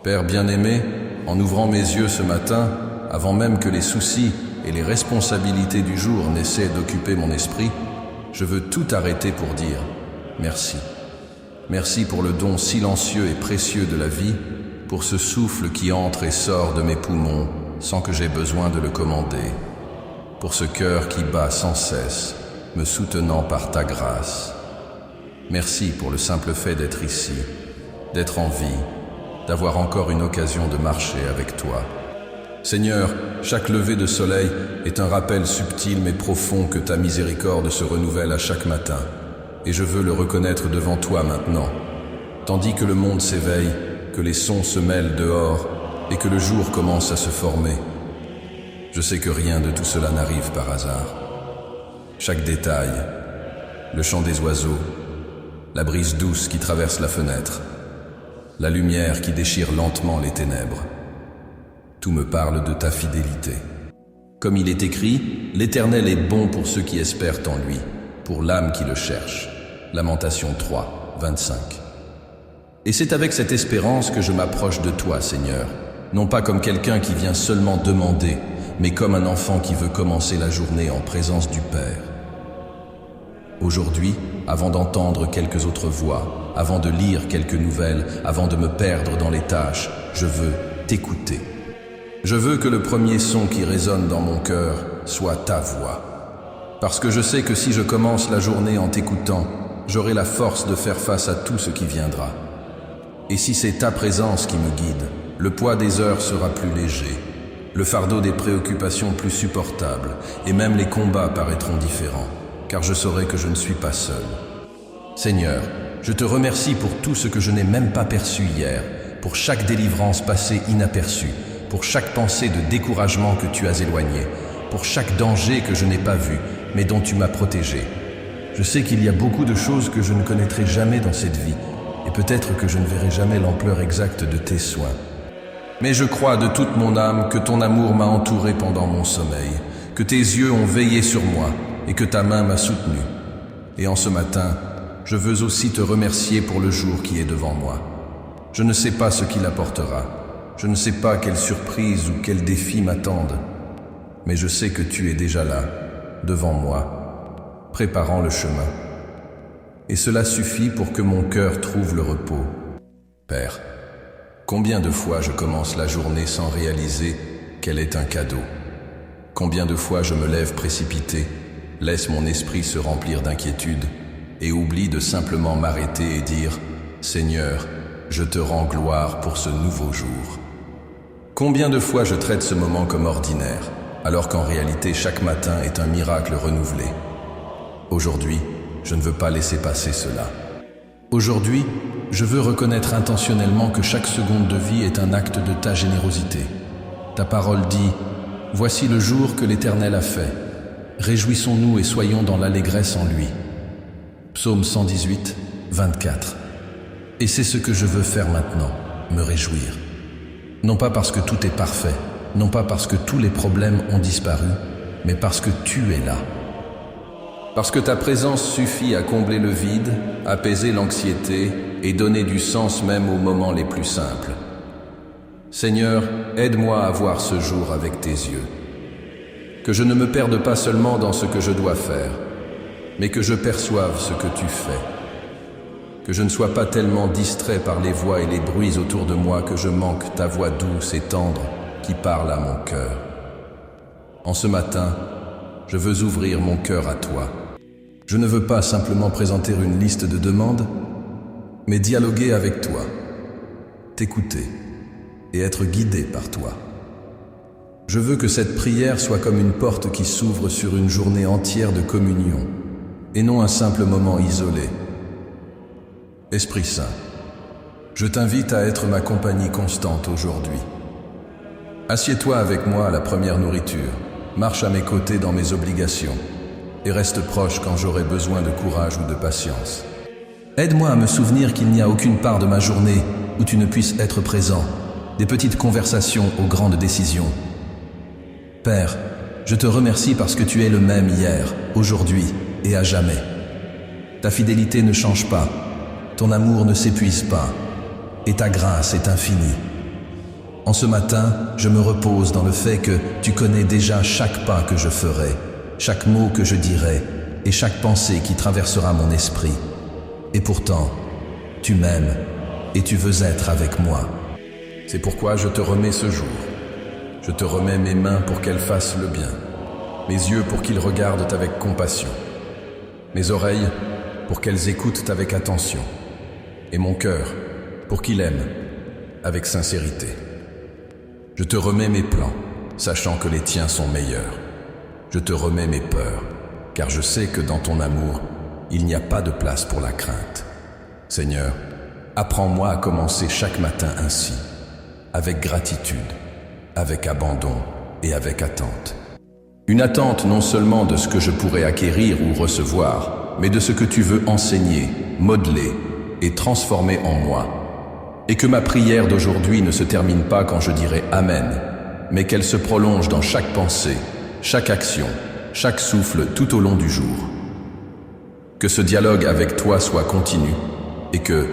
Père bien-aimé, en ouvrant mes yeux ce matin, avant même que les soucis et les responsabilités du jour n'essaient d'occuper mon esprit, je veux tout arrêter pour dire merci. Merci pour le don silencieux et précieux de la vie, pour ce souffle qui entre et sort de mes poumons sans que j'aie besoin de le commander, pour ce cœur qui bat sans cesse, me soutenant par ta grâce. Merci pour le simple fait d'être ici, d'être en vie, d'avoir encore une occasion de marcher avec toi. Seigneur, chaque lever de soleil est un rappel subtil mais profond que ta miséricorde se renouvelle à chaque matin, et je veux le reconnaître devant toi maintenant. Tandis que le monde s'éveille, que les sons se mêlent dehors et que le jour commence à se former, je sais que rien de tout cela n'arrive par hasard. Chaque détail, le chant des oiseaux, la brise douce qui traverse la fenêtre, la lumière qui déchire lentement les ténèbres, tout me parle de ta fidélité. Comme il est écrit, l'Éternel est bon pour ceux qui espèrent en lui, pour l'âme qui le cherche. Lamentation 3, 25. Et c'est avec cette espérance que je m'approche de toi, Seigneur, non pas comme quelqu'un qui vient seulement demander, mais comme un enfant qui veut commencer la journée en présence du Père. Aujourd'hui, avant d'entendre quelques autres voix, avant de lire quelques nouvelles, avant de me perdre dans les tâches, je veux t'écouter. Je veux que le premier son qui résonne dans mon cœur soit ta voix. Parce que je sais que si je commence la journée en t'écoutant, j'aurai la force de faire face à tout ce qui viendra. Et si c'est ta présence qui me guide, le poids des heures sera plus léger, le fardeau des préoccupations plus supportable, et même les combats paraîtront différents, car je saurai que je ne suis pas seul. Seigneur, je te remercie pour tout ce que je n'ai même pas perçu hier, pour chaque délivrance passée inaperçue, pour chaque pensée de découragement que tu as éloignée, pour chaque danger que je n'ai pas vu, mais dont tu m'as protégé. Je sais qu'il y a beaucoup de choses que je ne connaîtrai jamais dans cette vie, et peut-être que je ne verrai jamais l'ampleur exacte de tes soins. Mais je crois de toute mon âme que ton amour m'a entouré pendant mon sommeil, que tes yeux ont veillé sur moi, et que ta main m'a soutenu. Et en ce matin, je veux aussi te remercier pour le jour qui est devant moi. Je ne sais pas ce qu'il apportera, je ne sais pas quelle surprise ou quel défi m'attendent, mais je sais que tu es déjà là, devant moi, préparant le chemin. Et cela suffit pour que mon cœur trouve le repos. Père, combien de fois je commence la journée sans réaliser qu'elle est un cadeau? Combien de fois je me lève précipité, laisse mon esprit se remplir d'inquiétude et oublie de simplement m'arrêter et dire « Seigneur, je te rends gloire pour ce nouveau jour ». Combien de fois je traite ce moment comme ordinaire, alors qu'en réalité chaque matin est un miracle renouvelé. Aujourd'hui, je ne veux pas laisser passer cela. Aujourd'hui, je veux reconnaître intentionnellement que chaque seconde de vie est un acte de ta générosité. Ta parole dit « Voici le jour que l'Éternel a fait. Réjouissons-nous et soyons dans l'allégresse en lui. » Psaume 118, 24. Et c'est ce que je veux faire maintenant, me réjouir. Non pas parce que tout est parfait, non pas parce que tous les problèmes ont disparu, mais parce que tu es là. Parce que ta présence suffit à combler le vide, apaiser l'anxiété et donner du sens même aux moments les plus simples. Seigneur, aide-moi à voir ce jour avec tes yeux. Que je ne me perde pas seulement dans ce que je dois faire, mais que je perçoive ce que tu fais. Que je ne sois pas tellement distrait par les voix et les bruits autour de moi que je manque ta voix douce et tendre qui parle à mon cœur. En ce matin, je veux ouvrir mon cœur à toi. Je ne veux pas simplement présenter une liste de demandes, mais dialoguer avec toi, t'écouter et être guidé par toi. Je veux que cette prière soit comme une porte qui s'ouvre sur une journée entière de communion, et non un simple moment isolé. Esprit Saint, je t'invite à être ma compagnie constante aujourd'hui. Assieds-toi avec moi à la première nourriture, marche à mes côtés dans mes obligations, et reste proche quand j'aurai besoin de courage ou de patience. Aide-moi à me souvenir qu'il n'y a aucune part de ma journée où tu ne puisses être présent, des petites conversations aux grandes décisions. Père, je te remercie parce que tu es le même hier, aujourd'hui et à jamais. Ta fidélité ne change pas, ton amour ne s'épuise pas, et ta grâce est infinie. En ce matin, je me repose dans le fait que tu connais déjà chaque pas que je ferai, chaque mot que je dirai et chaque pensée qui traversera mon esprit. Et pourtant, tu m'aimes et tu veux être avec moi. C'est pourquoi je te remets ce jour. Je te remets mes mains pour qu'elles fassent le bien, mes yeux pour qu'ils regardent avec compassion, mes oreilles pour qu'elles écoutent avec attention, et mon cœur pour qu'il aime avec sincérité. Je te remets mes plans, sachant que les tiens sont meilleurs. Je te remets mes peurs, car je sais que dans ton amour, il n'y a pas de place pour la crainte. Seigneur, apprends-moi à commencer chaque matin ainsi, avec gratitude, avec abandon et avec attente. Une attente non seulement de ce que je pourrais acquérir ou recevoir, mais de ce que tu veux enseigner, modeler et transformer en moi. Et que ma prière d'aujourd'hui ne se termine pas quand je dirai Amen, mais qu'elle se prolonge dans chaque pensée, chaque action, chaque souffle tout au long du jour. Que ce dialogue avec toi soit continu et que,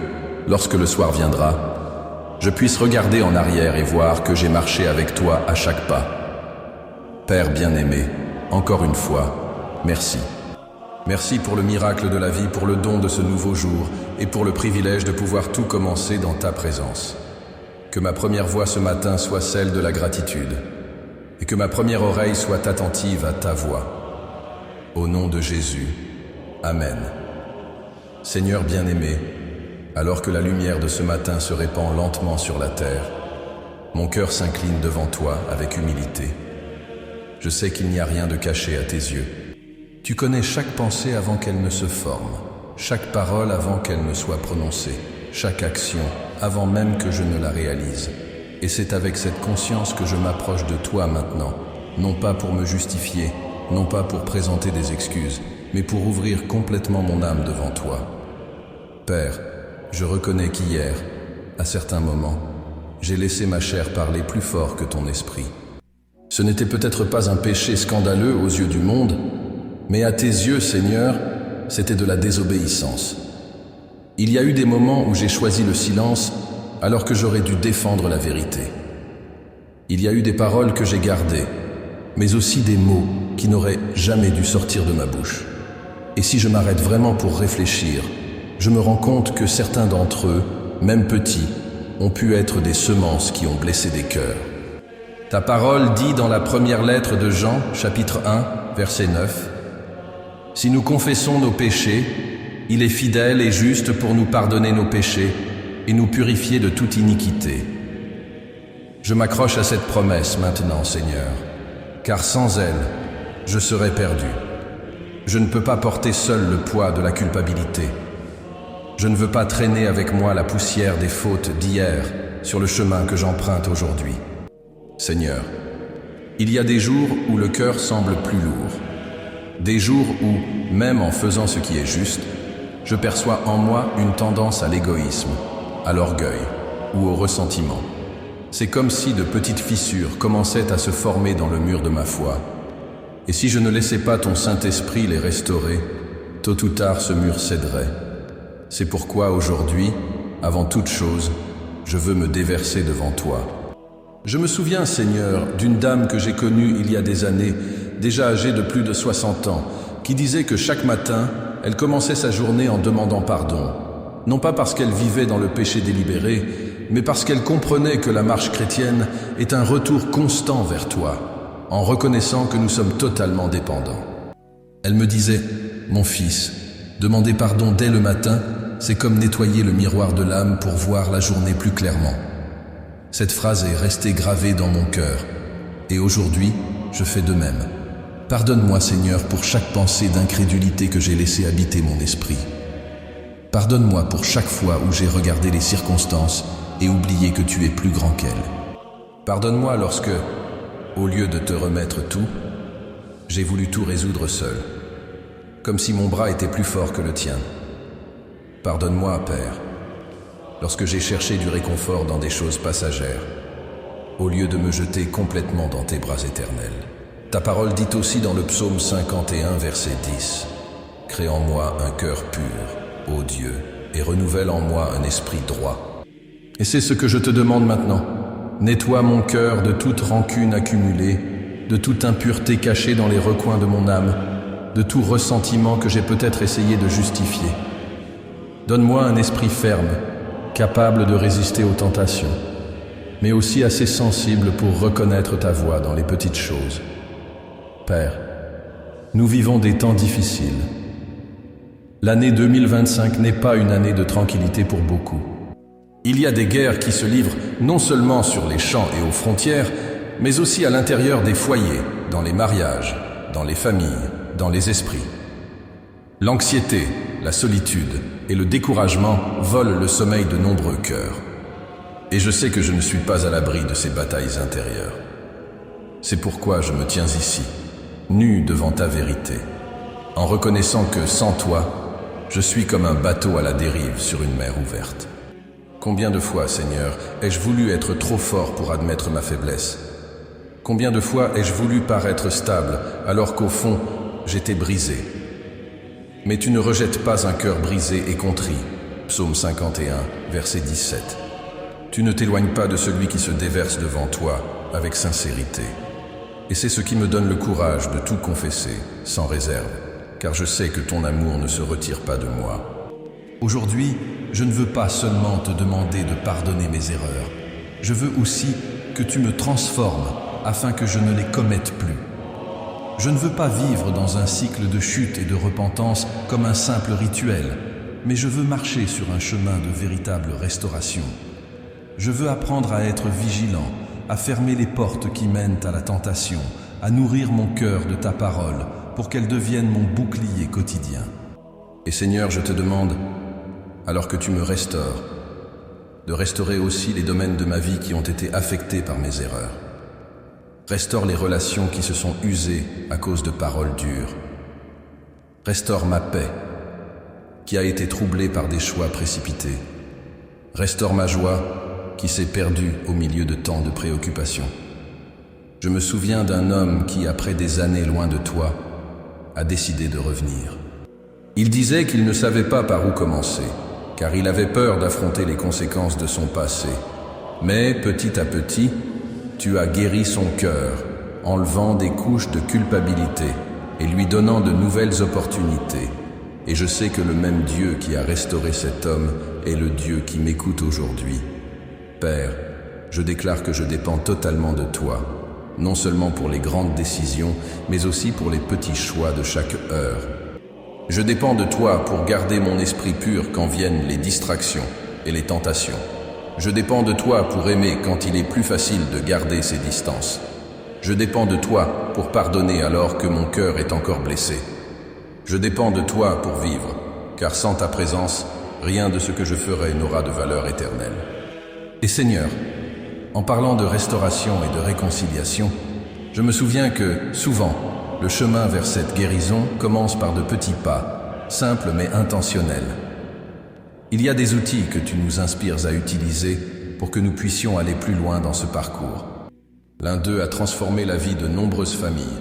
lorsque le soir viendra, je puisse regarder en arrière et voir que j'ai marché avec toi à chaque pas. Père bien-aimé, encore une fois, merci. Merci pour le miracle de la vie, pour le don de ce nouveau jour et pour le privilège de pouvoir tout commencer dans ta présence. Que ma première voix ce matin soit celle de la gratitude et que ma première oreille soit attentive à ta voix. Au nom de Jésus, Amen. Seigneur bien-aimé, alors que la lumière de ce matin se répand lentement sur la terre, mon cœur s'incline devant toi avec humilité. Je sais qu'il n'y a rien de caché à tes yeux. Tu connais chaque pensée avant qu'elle ne se forme, chaque parole avant qu'elle ne soit prononcée, chaque action avant même que je ne la réalise. Et c'est avec cette conscience que je m'approche de toi maintenant, non pas pour me justifier, non pas pour présenter des excuses, mais pour ouvrir complètement mon âme devant toi. Père, je reconnais qu'hier, à certains moments, j'ai laissé ma chair parler plus fort que ton esprit. Ce n'était peut-être pas un péché scandaleux aux yeux du monde, mais à tes yeux, Seigneur, c'était de la désobéissance. Il y a eu des moments où j'ai choisi le silence alors que j'aurais dû défendre la vérité. Il y a eu des paroles que j'ai gardées, mais aussi des mots qui n'auraient jamais dû sortir de ma bouche. Et si je m'arrête vraiment pour réfléchir, je me rends compte que certains d'entre eux, même petits, ont pu être des semences qui ont blessé des cœurs. Ta parole dit dans la première lettre de Jean, chapitre 1, verset 9, « Si nous confessons nos péchés, il est fidèle et juste pour nous pardonner nos péchés et nous purifier de toute iniquité. » Je m'accroche à cette promesse maintenant, Seigneur, car sans elle, je serais perdu. Je ne peux pas porter seul le poids de la culpabilité. Je ne veux pas traîner avec moi la poussière des fautes d'hier sur le chemin que j'emprunte aujourd'hui. Seigneur, il y a des jours où le cœur semble plus lourd. Des jours où, même en faisant ce qui est juste, je perçois en moi une tendance à l'égoïsme, à l'orgueil ou au ressentiment. C'est comme si de petites fissures commençaient à se former dans le mur de ma foi. Et si je ne laissais pas ton Saint-Esprit les restaurer, tôt ou tard ce mur céderait. C'est pourquoi aujourd'hui, avant toute chose, je veux me déverser devant toi. Je me souviens, Seigneur, d'une dame que j'ai connue il y a des années, déjà âgée de plus de 60 ans, qui disait que chaque matin, elle commençait sa journée en demandant pardon. Non pas parce qu'elle vivait dans le péché délibéré, mais parce qu'elle comprenait que la marche chrétienne est un retour constant vers toi, en reconnaissant que nous sommes totalement dépendants. Elle me disait, « Mon fils, demander pardon dès le matin, c'est comme nettoyer le miroir de l'âme pour voir la journée plus clairement. » Cette phrase est restée gravée dans mon cœur, et aujourd'hui, je fais de même. Pardonne-moi, Seigneur, pour chaque pensée d'incrédulité que j'ai laissé habiter mon esprit. Pardonne-moi pour chaque fois où j'ai regardé les circonstances et oublié que tu es plus grand qu'elles. Pardonne-moi lorsque, au lieu de te remettre tout, j'ai voulu tout résoudre seul, comme si mon bras était plus fort que le tien. Pardonne-moi, Père, lorsque j'ai cherché du réconfort dans des choses passagères, au lieu de me jeter complètement dans tes bras éternels. Ta parole dit aussi dans le psaume 51, verset 10, « Crée en moi un cœur pur, ô Dieu, et renouvelle en moi un esprit droit. » Et c'est ce que je te demande maintenant. Nettoie mon cœur de toute rancune accumulée, de toute impureté cachée dans les recoins de mon âme, de tout ressentiment que j'ai peut-être essayé de justifier. Donne-moi un esprit ferme, capable de résister aux tentations, mais aussi assez sensible pour reconnaître ta voix dans les petites choses. Père, nous vivons des temps difficiles. L'année 2025 n'est pas une année de tranquillité pour beaucoup. Il y a des guerres qui se livrent non seulement sur les champs et aux frontières, mais aussi à l'intérieur des foyers, dans les mariages, dans les familles, dans les esprits. L'anxiété, la solitude et le découragement volent le sommeil de nombreux cœurs. Et je sais que je ne suis pas à l'abri de ces batailles intérieures. C'est pourquoi je me tiens ici, nu devant ta vérité, en reconnaissant que sans toi, je suis comme un bateau à la dérive sur une mer ouverte. Combien de fois, Seigneur, ai-je voulu être trop fort pour admettre ma faiblesse? Combien de fois ai-je voulu paraître stable, alors qu'au fond, j'étais brisé? Mais tu ne rejettes pas un cœur brisé et contrit. Psaume 51, verset 17. Tu ne t'éloignes pas de celui qui se déverse devant toi avec sincérité. Et c'est ce qui me donne le courage de tout confesser, sans réserve, car je sais que ton amour ne se retire pas de moi. Aujourd'hui, je ne veux pas seulement te demander de pardonner mes erreurs. Je veux aussi que tu me transformes afin que je ne les commette plus. Je ne veux pas vivre dans un cycle de chute et de repentance comme un simple rituel, mais je veux marcher sur un chemin de véritable restauration. Je veux apprendre à être vigilant, à fermer les portes qui mènent à la tentation, à nourrir mon cœur de ta parole pour qu'elle devienne mon bouclier quotidien. Et Seigneur, je te demande, alors que tu me restaures, de restaurer aussi les domaines de ma vie qui ont été affectés par mes erreurs. Restaure les relations qui se sont usées à cause de paroles dures. Restaure ma paix, qui a été troublée par des choix précipités. Restaure ma joie, qui s'est perdue au milieu de tant de préoccupations. Je me souviens d'un homme qui, après des années loin de toi, a décidé de revenir. Il disait qu'il ne savait pas par où commencer, car il avait peur d'affronter les conséquences de son passé. Mais petit à petit, tu as guéri son cœur, enlevant des couches de culpabilité et lui donnant de nouvelles opportunités. Et je sais que le même Dieu qui a restauré cet homme est le Dieu qui m'écoute aujourd'hui. Père, je déclare que je dépends totalement de toi, non seulement pour les grandes décisions, mais aussi pour les petits choix de chaque heure. Je dépends de toi pour garder mon esprit pur quand viennent les distractions et les tentations. Je dépends de toi pour aimer quand il est plus facile de garder ses distances. Je dépends de toi pour pardonner alors que mon cœur est encore blessé. Je dépends de toi pour vivre, car sans ta présence, rien de ce que je ferai n'aura de valeur éternelle. Et Seigneur, en parlant de restauration et de réconciliation, je me souviens que, souvent, le chemin vers cette guérison commence par de petits pas, simples mais intentionnels. Il y a des outils que tu nous inspires à utiliser pour que nous puissions aller plus loin dans ce parcours. L'un d'eux a transformé la vie de nombreuses familles.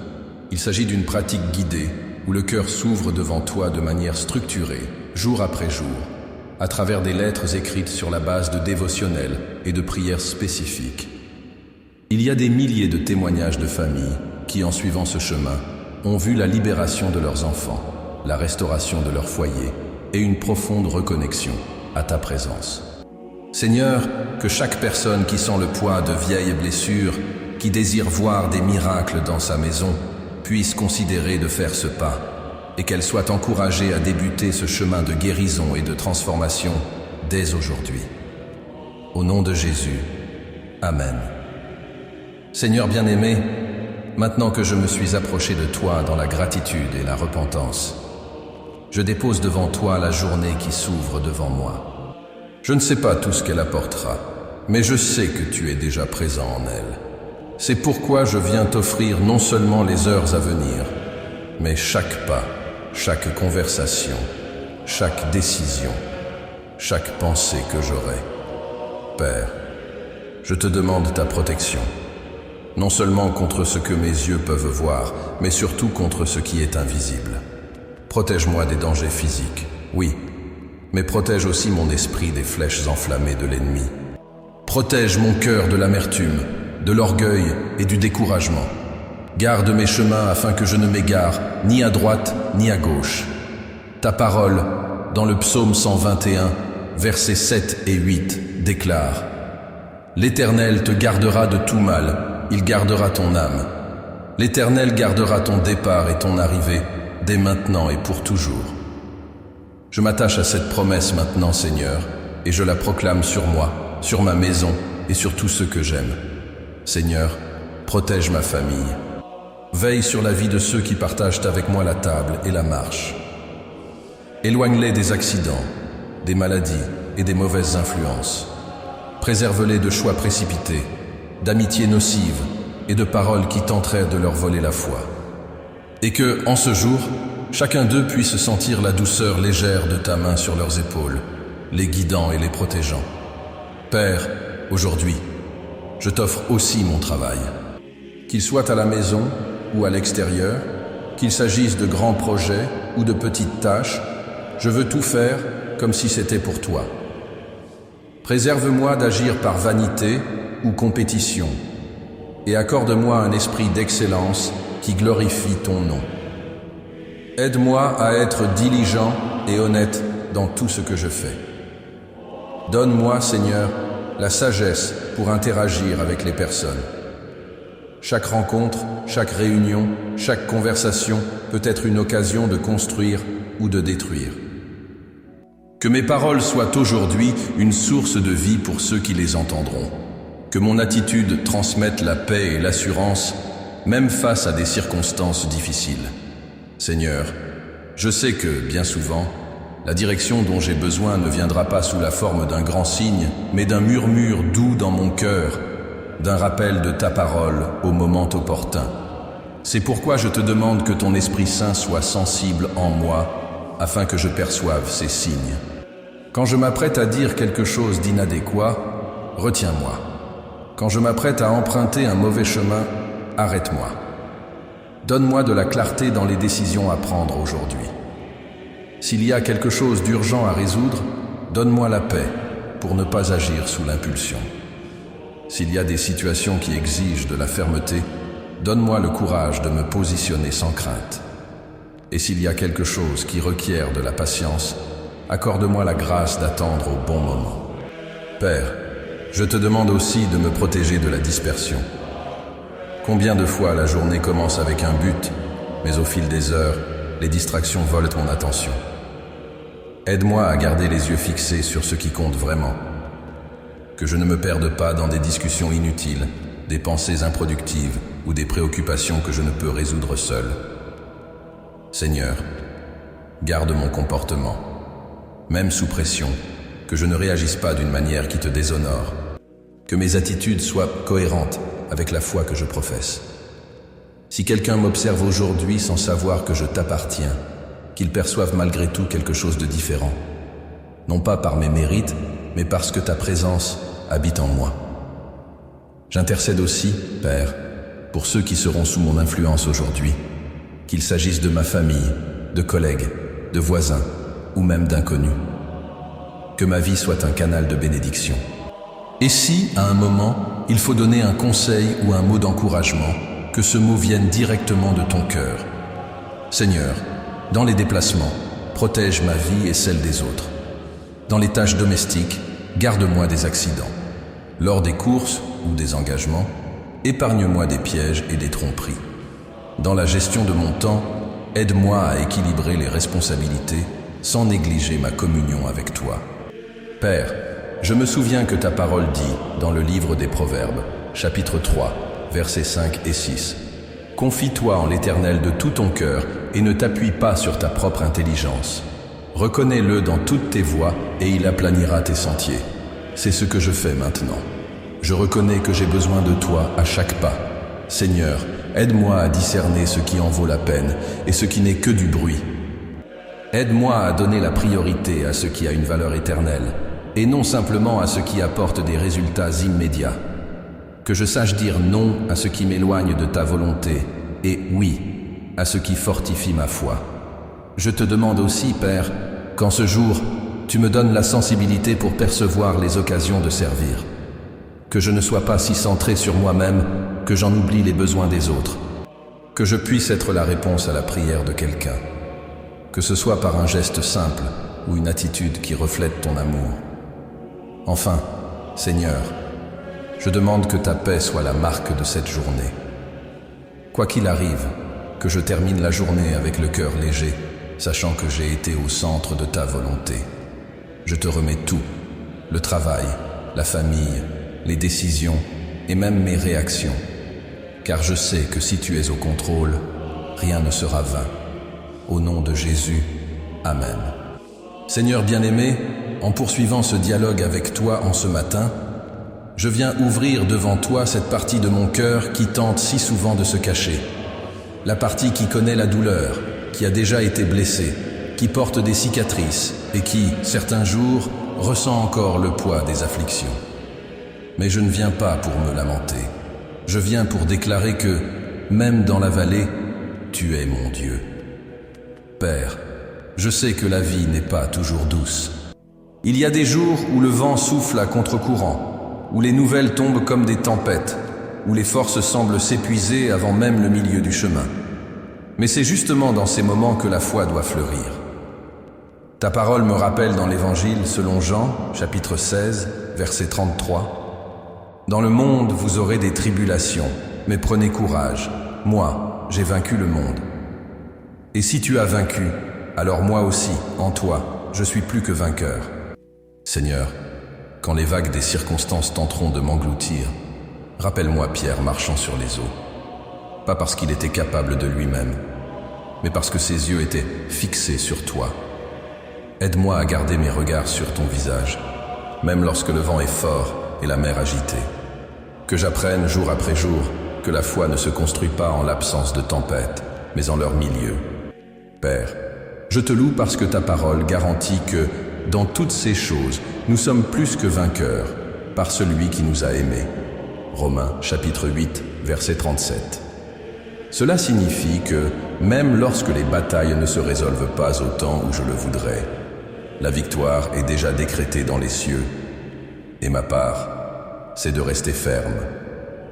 Il s'agit d'une pratique guidée où le cœur s'ouvre devant toi de manière structurée, jour après jour, à travers des lettres écrites sur la base de dévotionnels et de prières spécifiques. Il y a des milliers de témoignages de familles qui, en suivant ce chemin, ont vu la libération de leurs enfants, la restauration de leur foyer et une profonde reconnexion à ta présence. Seigneur, que chaque personne qui sent le poids de vieilles blessures, qui désire voir des miracles dans sa maison, puisse considérer de faire ce pas et qu'elle soit encouragée à débuter ce chemin de guérison et de transformation dès aujourd'hui. Au nom de Jésus, Amen. Seigneur bien-aimé, maintenant que je me suis approché de toi dans la gratitude et la repentance, je dépose devant toi la journée qui s'ouvre devant moi. Je ne sais pas tout ce qu'elle apportera, mais je sais que tu es déjà présent en elle. C'est pourquoi je viens t'offrir non seulement les heures à venir, mais chaque pas, chaque conversation, chaque décision, chaque pensée que j'aurai. Père, je te demande ta protection, non seulement contre ce que mes yeux peuvent voir, mais surtout contre ce qui est invisible. Protège-moi des dangers physiques, oui, mais protège aussi mon esprit des flèches enflammées de l'ennemi. Protège mon cœur de l'amertume, de l'orgueil et du découragement. Garde mes chemins afin que je ne m'égare ni à droite ni à gauche. Ta parole, dans le psaume 121, versets 7 et 8, déclare: L'Éternel te gardera de tout mal, il gardera ton âme. L'Éternel gardera ton départ et ton arrivée, dès maintenant et pour toujours. Je m'attache à cette promesse maintenant, Seigneur, et je la proclame sur moi, sur ma maison et sur tous ceux que j'aime. Seigneur, protège ma famille. Veille sur la vie de ceux qui partagent avec moi la table et la marche. Éloigne-les des accidents, des maladies et des mauvaises influences. Préserve-les de choix précipités, d'amitiés nocives et de paroles qui tenteraient de leur voler la foi. Et que, en ce jour, chacun d'eux puisse sentir la douceur légère de ta main sur leurs épaules, les guidant et les protégeant. Père, aujourd'hui, je t'offre aussi mon travail. Qu'il soit à la maison ou à l'extérieur, qu'il s'agisse de grands projets ou de petites tâches, je veux tout faire comme si c'était pour toi. Préserve-moi d'agir par vanité ou compétition, et accorde-moi un esprit d'excellence qui glorifie ton nom. Aide-moi à être diligent et honnête dans tout ce que je fais. Donne-moi, Seigneur, la sagesse pour interagir avec les personnes. Chaque rencontre, chaque réunion, chaque conversation peut être une occasion de construire ou de détruire. Que mes paroles soient aujourd'hui une source de vie pour ceux qui les entendront. Que mon attitude transmette la paix et l'assurance, même face à des circonstances difficiles. Seigneur, je sais que, bien souvent, la direction dont j'ai besoin ne viendra pas sous la forme d'un grand signe, mais d'un murmure doux dans mon cœur, d'un rappel de ta parole au moment opportun. C'est pourquoi je te demande que ton Esprit Saint soit sensible en moi, afin que je perçoive ces signes. Quand je m'apprête à dire quelque chose d'inadéquat, retiens-moi. Quand je m'apprête à emprunter un mauvais chemin, arrête-moi. Donne-moi de la clarté dans les décisions à prendre aujourd'hui. S'il y a quelque chose d'urgent à résoudre, donne-moi la paix pour ne pas agir sous l'impulsion. S'il y a des situations qui exigent de la fermeté, donne-moi le courage de me positionner sans crainte. Et s'il y a quelque chose qui requiert de la patience, accorde-moi la grâce d'attendre au bon moment. Père, je te demande aussi de me protéger de la dispersion. Combien de fois la journée commence avec un but, mais au fil des heures, les distractions volent mon attention. Aide-moi à garder les yeux fixés sur ce qui compte vraiment. Que je ne me perde pas dans des discussions inutiles, des pensées improductives ou des préoccupations que je ne peux résoudre seul. Seigneur, garde mon comportement, même sous pression, que je ne réagisse pas d'une manière qui te déshonore. Que mes attitudes soient cohérentes avec la foi que je professe. Si quelqu'un m'observe aujourd'hui sans savoir que je t'appartiens, qu'il perçoive malgré tout quelque chose de différent. Non pas par mes mérites, mais parce que ta présence habite en moi. J'intercède aussi, Père, pour ceux qui seront sous mon influence aujourd'hui, qu'il s'agisse de ma famille, de collègues, de voisins ou même d'inconnus. Que ma vie soit un canal de bénédiction. Et si, à un moment, il faut donner un conseil ou un mot d'encouragement, que ce mot vienne directement de ton cœur. Seigneur, dans les déplacements, protège ma vie et celle des autres. Dans les tâches domestiques, garde-moi des accidents. Lors des courses ou des engagements, épargne-moi des pièges et des tromperies. Dans la gestion de mon temps, aide-moi à équilibrer les responsabilités sans négliger ma communion avec toi. Père, je me souviens que ta parole dit, dans le livre des Proverbes, chapitre 3, versets 5 et 6, « Confie-toi en l'Éternel de tout ton cœur et ne t'appuie pas sur ta propre intelligence. Reconnais-le dans toutes tes voies et il aplanira tes sentiers. » C'est ce que je fais maintenant. Je reconnais que j'ai besoin de toi à chaque pas. Seigneur, aide-moi à discerner ce qui en vaut la peine et ce qui n'est que du bruit. Aide-moi à donner la priorité à ce qui a une valeur éternelle et non simplement à ce qui apporte des résultats immédiats. Que je sache dire non à ce qui m'éloigne de ta volonté et oui à ce qui fortifie ma foi. Je te demande aussi, Père, qu'en ce jour, tu me donnes la sensibilité pour percevoir les occasions de servir. que je ne sois pas si centré sur moi-même que j'en oublie les besoins des autres, que je puisse être la réponse à la prière de quelqu'un, que ce soit par un geste simple ou une attitude qui reflète ton amour. Enfin, Seigneur, je demande que ta paix soit la marque de cette journée. Quoi qu'il arrive, que je termine la journée avec le cœur léger, sachant que j'ai été au centre de ta volonté. Je te remets tout, le travail, la famille, les décisions et même mes réactions, car je sais que si tu es au contrôle, rien ne sera vain. Au nom de Jésus, Amen. Seigneur bien-aimé, en poursuivant ce dialogue avec toi en ce matin, je viens ouvrir devant toi cette partie de mon cœur qui tente si souvent de se cacher. La partie qui connaît la douleur, qui a déjà été blessée, qui porte des cicatrices et qui, certains jours, ressent encore le poids des afflictions. Mais je ne viens pas pour me lamenter. Je viens pour déclarer que, même dans la vallée, tu es mon Dieu. Père, je sais que la vie n'est pas toujours douce. Il y a des jours où le vent souffle à contre-courant, où les nouvelles tombent comme des tempêtes, où les forces semblent s'épuiser avant même le milieu du chemin. Mais c'est justement dans ces moments que la foi doit fleurir. Ta parole me rappelle dans l'Évangile selon Jean, chapitre 16, verset 33. « Dans le monde, vous aurez des tribulations, mais prenez courage. Moi, j'ai vaincu le monde. Et si tu as vaincu, alors moi aussi, en toi, je suis plus que vainqueur. Seigneur, quand les vagues des circonstances tenteront de m'engloutir, rappelle-moi Pierre marchant sur les eaux. Pas parce qu'il était capable de lui-même, mais parce que ses yeux étaient fixés sur toi. Aide-moi à garder mes regards sur ton visage, même lorsque le vent est fort et la mer agitée. Que j'apprenne jour après jour que la foi ne se construit pas en l'absence de tempêtes, mais en leur milieu. Père, je te loue parce que ta parole garantit que, dans toutes ces choses, nous sommes plus que vainqueurs par celui qui nous a aimés. Romains, chapitre 8, verset 37. Cela signifie que, même lorsque les batailles ne se résolvent pas au temps où je le voudrais, la victoire est déjà décrétée dans les cieux. Et ma part, c'est de rester ferme,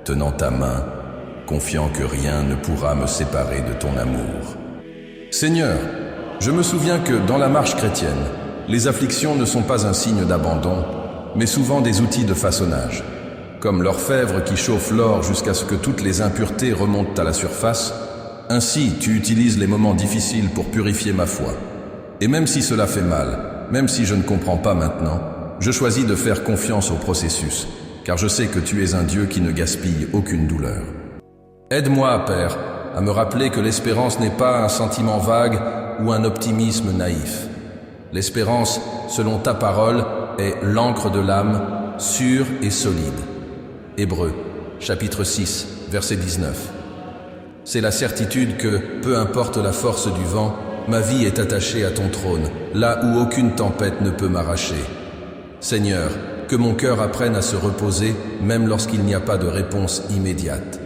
tenant ta main, confiant que rien ne pourra me séparer de ton amour. Seigneur, je me souviens que dans la marche chrétienne, les afflictions ne sont pas un signe d'abandon, mais souvent des outils de façonnage. Comme l'orfèvre qui chauffe l'or jusqu'à ce que toutes les impuretés remontent à la surface, ainsi tu utilises les moments difficiles pour purifier ma foi. Et même si cela fait mal, même si je ne comprends pas maintenant, je choisis de faire confiance au processus, car je sais que tu es un Dieu qui ne gaspille aucune douleur. Aide-moi, Père, à me rappeler que l'espérance n'est pas un sentiment vague ou un optimisme naïf. L'espérance, selon ta parole, est l'encre de l'âme, sûre et solide. Hébreux, chapitre 6, verset 19. C'est la certitude que, peu importe la force du vent, ma vie est attachée à ton trône, là où aucune tempête ne peut m'arracher. Seigneur, que mon cœur apprenne à se reposer, même lorsqu'il n'y a pas de réponse immédiate.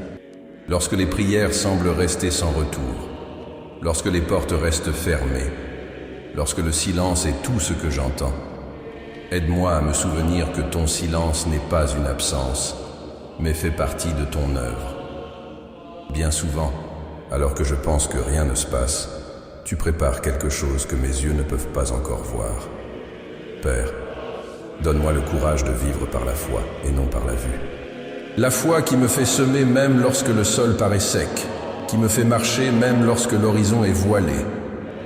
Lorsque les prières semblent rester sans retour, lorsque les portes restent fermées, lorsque le silence est tout ce que j'entends. Aide-moi à me souvenir que ton silence n'est pas une absence, mais fait partie de ton œuvre. Bien souvent, alors que je pense que rien ne se passe, tu prépares quelque chose que mes yeux ne peuvent pas encore voir. Père, donne-moi le courage de vivre par la foi et non par la vue. La foi qui me fait semer même lorsque le sol paraît sec, qui me fait marcher même lorsque l'horizon est voilé,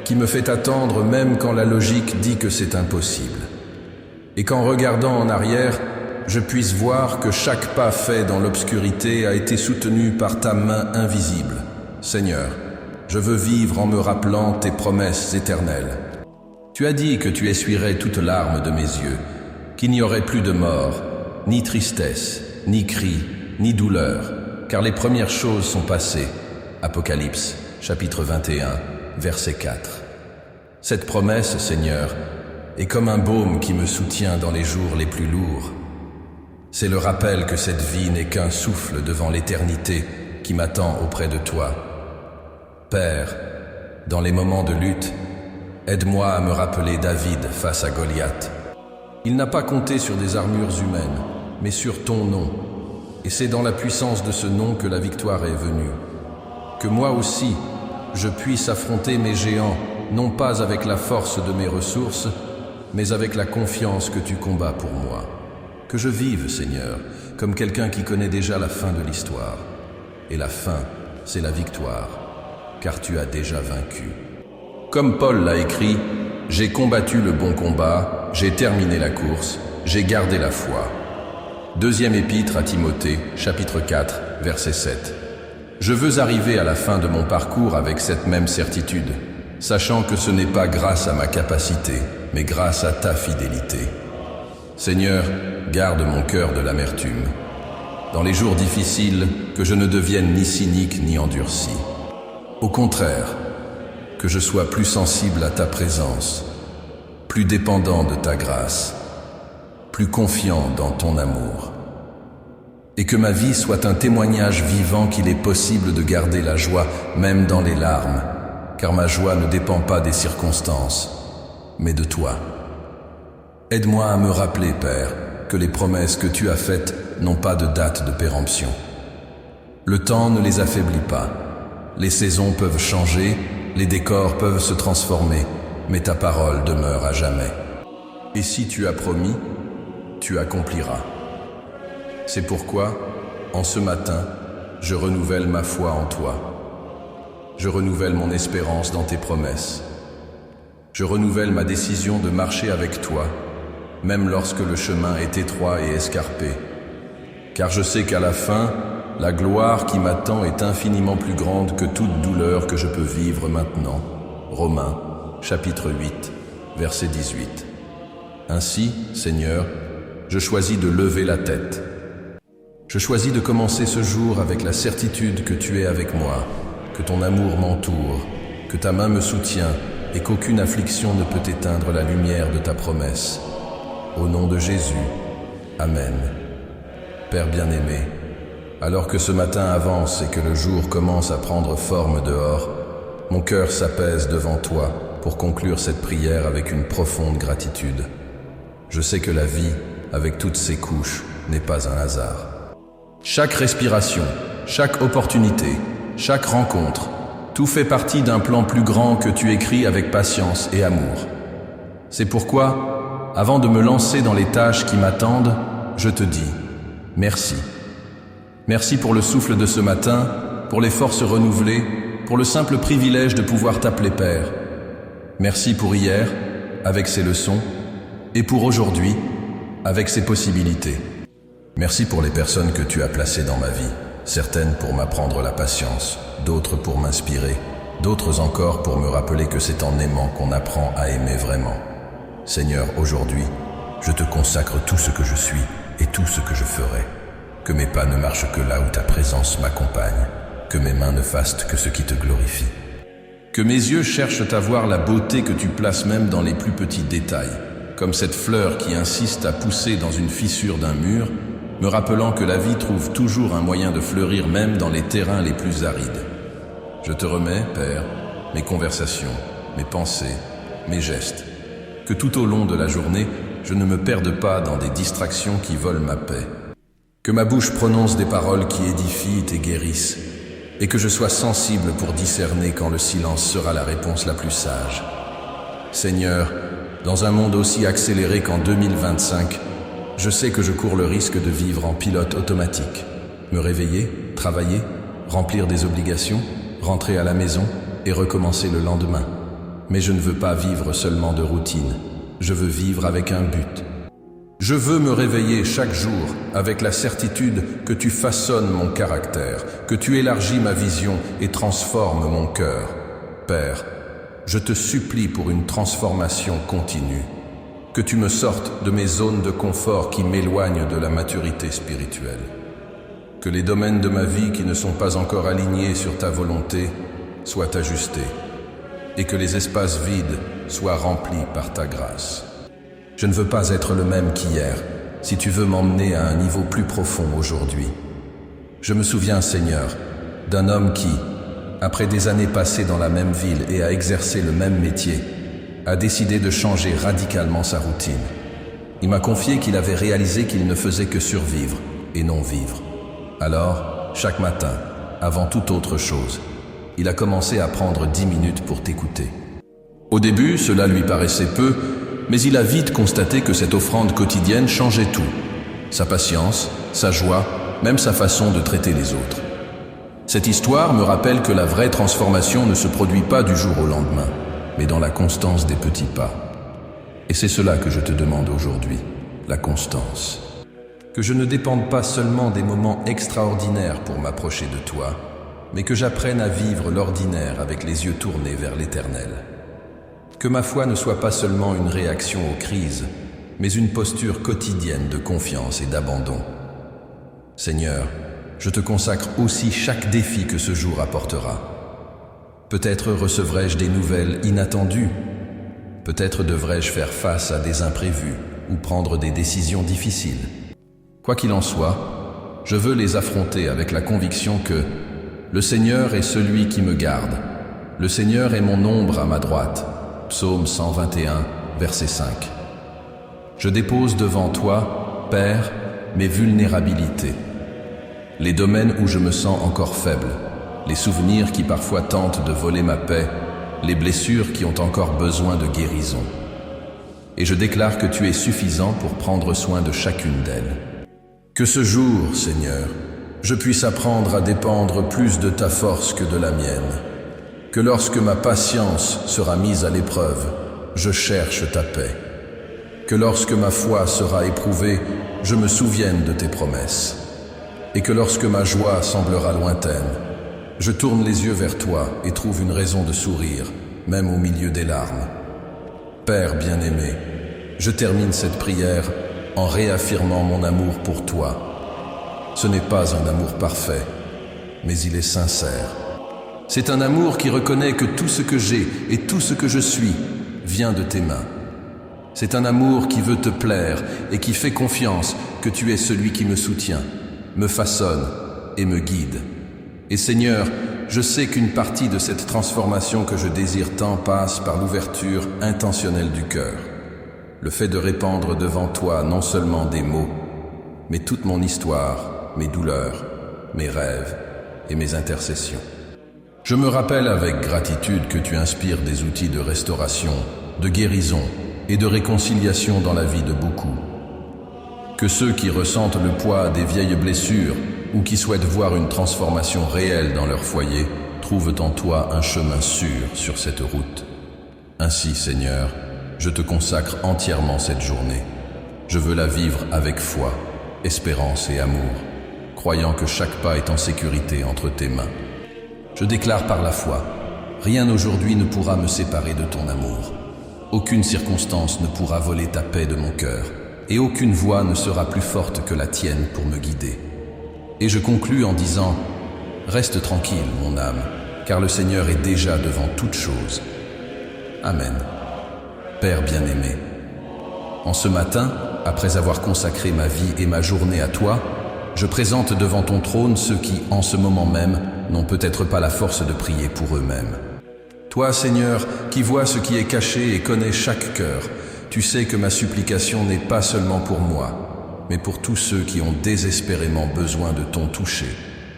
qui me fait attendre même quand la logique dit que c'est impossible. Et qu'en regardant en arrière, je puisse voir que chaque pas fait dans l'obscurité a été soutenu par ta main invisible. Seigneur, je veux vivre en me rappelant tes promesses éternelles. Tu as dit que tu essuierais toute larme de mes yeux, qu'il n'y aurait plus de mort, ni tristesse, ni cri, ni douleur, car les premières choses sont passées. Apocalypse, chapitre 21, verset 4. Cette promesse, Seigneur, est comme un baume qui me soutient dans les jours les plus lourds. C'est le rappel que cette vie n'est qu'un souffle devant l'éternité qui m'attend auprès de toi. Père, dans les moments de lutte, aide-moi à me rappeler David face à Goliath. Il n'a pas compté sur des armures humaines, mais sur ton nom. Et c'est dans la puissance de ce nom que la victoire est venue. Que moi aussi, je puisse affronter mes géants, non pas avec la force de mes ressources, mais avec la confiance que tu combats pour moi. Que je vive, Seigneur, comme quelqu'un qui connaît déjà la fin de l'histoire. Et la fin, c'est la victoire, car tu as déjà vaincu. Comme Paul l'a écrit, j'ai combattu le bon combat, j'ai terminé la course, j'ai gardé la foi. Deuxième épître à Timothée, chapitre 4, verset 7. Je veux arriver à la fin de mon parcours avec cette même certitude, sachant que ce n'est pas grâce à ma capacité, mais grâce à ta fidélité. Seigneur, garde mon cœur de l'amertume. Dans les jours difficiles, que je ne devienne ni cynique ni endurci. Au contraire, que je sois plus sensible à ta présence, plus dépendant de ta grâce, plus confiant dans ton amour. Et que ma vie soit un témoignage vivant qu'il est possible de garder la joie même dans les larmes, car ma joie ne dépend pas des circonstances, mais de toi. Aide-moi à me rappeler, Père, que les promesses que tu as faites n'ont pas de date de péremption. Le temps ne les affaiblit pas. Les saisons peuvent changer, les décors peuvent se transformer, mais ta parole demeure à jamais. Et si tu as promis, tu accompliras. C'est pourquoi, en ce matin, je renouvelle ma foi en toi. Je renouvelle mon espérance dans tes promesses. Je renouvelle ma décision de marcher avec toi, même lorsque le chemin est étroit et escarpé. Car je sais qu'à la fin, la gloire qui m'attend est infiniment plus grande que toute douleur que je peux vivre maintenant. Romains, chapitre 8, verset 18. Ainsi, Seigneur, je choisis de lever la tête. Je choisis de commencer ce jour avec la certitude que tu es avec moi, que ton amour m'entoure, que ta main me soutient et qu'aucune affliction ne peut éteindre la lumière de ta promesse. Au nom de Jésus, Amen. Père bien-aimé, alors que ce matin avance et que le jour commence à prendre forme dehors, mon cœur s'apaise devant toi pour conclure cette prière avec une profonde gratitude. Je sais que la vie, avec toutes ses couches, n'est pas un hasard. Chaque respiration, chaque opportunité, chaque rencontre, tout fait partie d'un plan plus grand que tu écris avec patience et amour. C'est pourquoi, avant de me lancer dans les tâches qui m'attendent, je te dis merci. Merci pour le souffle de ce matin, pour les forces renouvelées, pour le simple privilège de pouvoir t'appeler Père. Merci pour hier, avec ses leçons, et pour aujourd'hui, avec ses possibilités. Merci pour les personnes que tu as placées dans ma vie, certaines pour m'apprendre la patience, d'autres pour m'inspirer, d'autres encore pour me rappeler que c'est en aimant qu'on apprend à aimer vraiment. Seigneur, aujourd'hui, je te consacre tout ce que je suis et tout ce que je ferai. Que mes pas ne marchent que là où ta présence m'accompagne, que mes mains ne fassent que ce qui te glorifie. Que mes yeux cherchent à voir la beauté que tu places même dans les plus petits détails, comme cette fleur qui insiste à pousser dans une fissure d'un mur, me rappelant que la vie trouve toujours un moyen de fleurir même dans les terrains les plus arides. Je te remets, Père, mes conversations, mes pensées, mes gestes. Que tout au long de la journée, je ne me perde pas dans des distractions qui volent ma paix. Que ma bouche prononce des paroles qui édifient et guérissent, et que je sois sensible pour discerner quand le silence sera la réponse la plus sage. Seigneur, dans un monde aussi accéléré qu'en 2025, je sais que je cours le risque de vivre en pilote automatique. Me réveiller, travailler, remplir des obligations, rentrer à la maison et recommencer le lendemain. Mais je ne veux pas vivre seulement de routine. Je veux vivre avec un but. Je veux me réveiller chaque jour avec la certitude que tu façonnes mon caractère, que tu élargis ma vision et transformes mon cœur. Père, je te supplie pour une transformation continue. Que tu me sortes de mes zones de confort qui m'éloignent de la maturité spirituelle. Que les domaines de ma vie qui ne sont pas encore alignés sur ta volonté soient ajustés et que les espaces vides soient remplis par ta grâce. Je ne veux pas être le même qu'hier, si tu veux m'emmener à un niveau plus profond aujourd'hui. Je me souviens, Seigneur, d'un homme qui, après des années passées dans la même ville et à exercer le même métier, a décidé de changer radicalement sa routine. Il m'a confié qu'il avait réalisé qu'il ne faisait que survivre et non vivre. Alors, chaque matin, avant toute autre chose, il a commencé à prendre 10 minutes pour t'écouter. Au début, cela lui paraissait peu, mais il a vite constaté que cette offrande quotidienne changeait tout. Sa patience, sa joie, même sa façon de traiter les autres. Cette histoire me rappelle que la vraie transformation ne se produit pas du jour au lendemain, mais dans la constance des petits pas. Et c'est cela que je te demande aujourd'hui, la constance. Que je ne dépende pas seulement des moments extraordinaires pour m'approcher de toi, mais que j'apprenne à vivre l'ordinaire avec les yeux tournés vers l'Éternel. Que ma foi ne soit pas seulement une réaction aux crises, mais une posture quotidienne de confiance et d'abandon. Seigneur, je te consacre aussi chaque défi que ce jour apportera. Peut-être recevrai-je des nouvelles inattendues. Peut-être devrais-je faire face à des imprévus ou prendre des décisions difficiles. Quoi qu'il en soit, je veux les affronter avec la conviction que le Seigneur est celui qui me garde. Le Seigneur est mon ombre à ma droite. Psaume 121, verset 5. Je dépose devant toi, Père, mes vulnérabilités. Les domaines où je me sens encore faible, les souvenirs qui parfois tentent de voler ma paix, les blessures qui ont encore besoin de guérison. Et je déclare que tu es suffisant pour prendre soin de chacune d'elles. Que ce jour, Seigneur, je puisse apprendre à dépendre plus de ta force que de la mienne. Que lorsque ma patience sera mise à l'épreuve, je cherche ta paix. Que lorsque ma foi sera éprouvée, je me souvienne de tes promesses. Et que lorsque ma joie semblera lointaine, je tourne les yeux vers toi et trouve une raison de sourire, même au milieu des larmes. Père bien-aimé, je termine cette prière en réaffirmant mon amour pour toi. Ce n'est pas un amour parfait, mais il est sincère. C'est un amour qui reconnaît que tout ce que j'ai et tout ce que je suis vient de tes mains. C'est un amour qui veut te plaire et qui fait confiance que tu es celui qui me soutient, me façonne et me guide. Et Seigneur, je sais qu'une partie de cette transformation que je désire tant passe par l'ouverture intentionnelle du cœur. Le fait de répandre devant toi non seulement des mots, mais toute mon histoire, mes douleurs, mes rêves et mes intercessions. Je me rappelle avec gratitude que tu inspires des outils de restauration, de guérison et de réconciliation dans la vie de beaucoup. Que ceux qui ressentent le poids des vieilles blessures ou qui souhaitent voir une transformation réelle dans leur foyer trouvent en toi un chemin sûr sur cette route. Ainsi, Seigneur, je te consacre entièrement cette journée. Je veux la vivre avec foi, espérance et amour, croyant que chaque pas est en sécurité entre tes mains. Je déclare par la foi, rien aujourd'hui ne pourra me séparer de ton amour. Aucune circonstance ne pourra voler ta paix de mon cœur, et aucune voix ne sera plus forte que la tienne pour me guider. Et je conclus en disant, reste tranquille, mon âme, car le Seigneur est déjà devant toute chose. Amen. Père bien-aimé, en ce matin, après avoir consacré ma vie et ma journée à toi, je présente devant ton trône ceux qui, en ce moment même, n'ont peut-être pas la force de prier pour eux-mêmes. Toi, Seigneur, qui vois ce qui est caché et connais chaque cœur, tu sais que ma supplication n'est pas seulement pour moi, mais pour tous ceux qui ont désespérément besoin de ton toucher,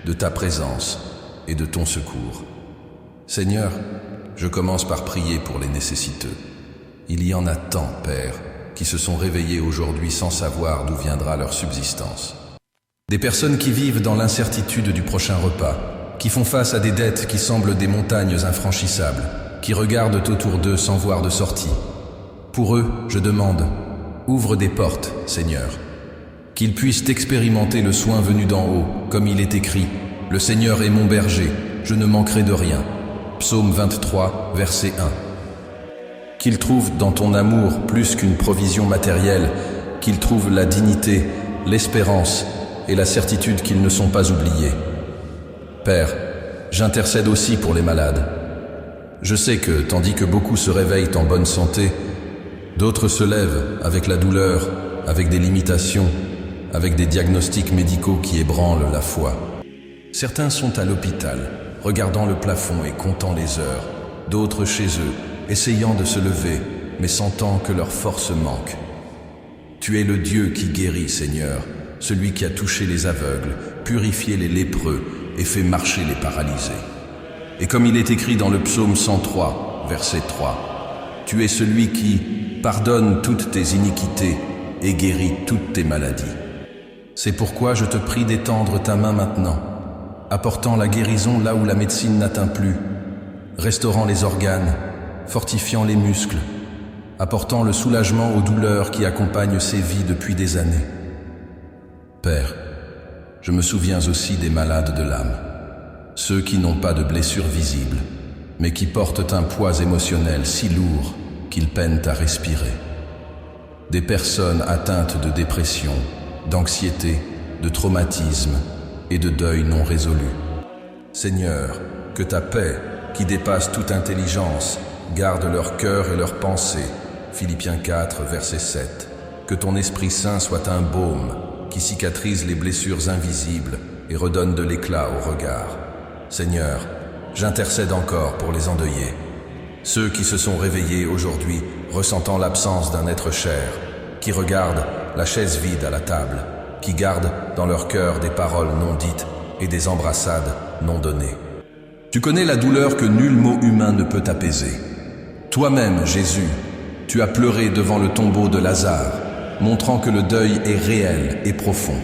de ta présence et de ton secours. Seigneur, je commence par prier pour les nécessiteux. Il y en a tant, Père, qui se sont réveillés aujourd'hui sans savoir d'où viendra leur subsistance. Des personnes qui vivent dans l'incertitude du prochain repas, qui font face à des dettes qui semblent des montagnes infranchissables, qui regardent autour d'eux sans voir de sortie. Pour eux, je demande, ouvre des portes, Seigneur. Qu'ils puissent expérimenter le soin venu d'en haut, comme il est écrit, « Le Seigneur est mon berger, je ne manquerai de rien ». Psaume 23, verset 1. Qu'ils trouvent dans ton amour plus qu'une provision matérielle, qu'ils trouvent la dignité, l'espérance et la certitude qu'ils ne sont pas oubliés. Père, j'intercède aussi pour les malades. Je sais que, tandis que beaucoup se réveillent en bonne santé, d'autres se lèvent avec la douleur, avec des limitations, avec des diagnostics médicaux qui ébranlent la foi. Certains sont à l'hôpital, regardant le plafond et comptant les heures, d'autres chez eux, essayant de se lever, mais sentant que leur force manque. Tu es le Dieu qui guérit, Seigneur, celui qui a touché les aveugles, purifié les lépreux et fait marcher les paralysés. Et comme il est écrit dans le psaume 103, verset 3, tu es celui qui pardonne toutes tes iniquités et guérit toutes tes maladies. C'est pourquoi je te prie d'étendre ta main maintenant, apportant la guérison là où la médecine n'atteint plus, restaurant les organes, fortifiant les muscles, apportant le soulagement aux douleurs qui accompagnent ces vies depuis des années. Père, je me souviens aussi des malades de l'âme, ceux qui n'ont pas de blessures visibles, mais qui portent un poids émotionnel si lourd qu'ils peinent à respirer. Des personnes atteintes de dépression, d'anxiété, de traumatisme et de deuil non résolu. Seigneur, que ta paix, qui dépasse toute intelligence, garde leur cœur et leurs pensées. Philippiens 4, verset 7. Que ton Esprit Saint soit un baume qui cicatrise les blessures invisibles et redonne de l'éclat au regard. Seigneur, j'intercède encore pour les endeuillés, ceux qui se sont réveillés aujourd'hui ressentant l'absence d'un être cher, qui regardent la chaise vide à la table, qui gardent dans leur cœur des paroles non dites et des embrassades non données. Tu connais la douleur que nul mot humain ne peut apaiser. Toi-même, Jésus, tu as pleuré devant le tombeau de Lazare, montrant que le deuil est réel et profond.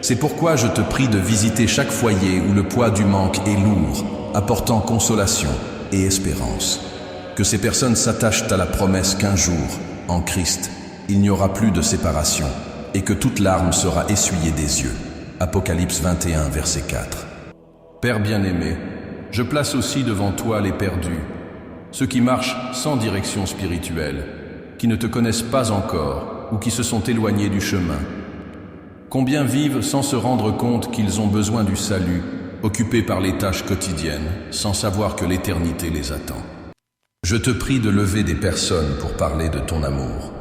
C'est pourquoi je te prie de visiter chaque foyer où le poids du manque est lourd, apportant consolation et espérance. Que ces personnes s'attachent à la promesse qu'un jour, en Christ, il n'y aura plus de séparation et que toute larme sera essuyée des yeux. Apocalypse 21, verset 4. Père bien-aimé, je place aussi devant toi les perdus, ceux qui marchent sans direction spirituelle, qui ne te connaissent pas encore ou qui se sont éloignés du chemin. Combien vivent sans se rendre compte qu'ils ont besoin du salut, occupés par les tâches quotidiennes, sans savoir que l'éternité les attend. Je te prie de lever des personnes pour parler de ton amour,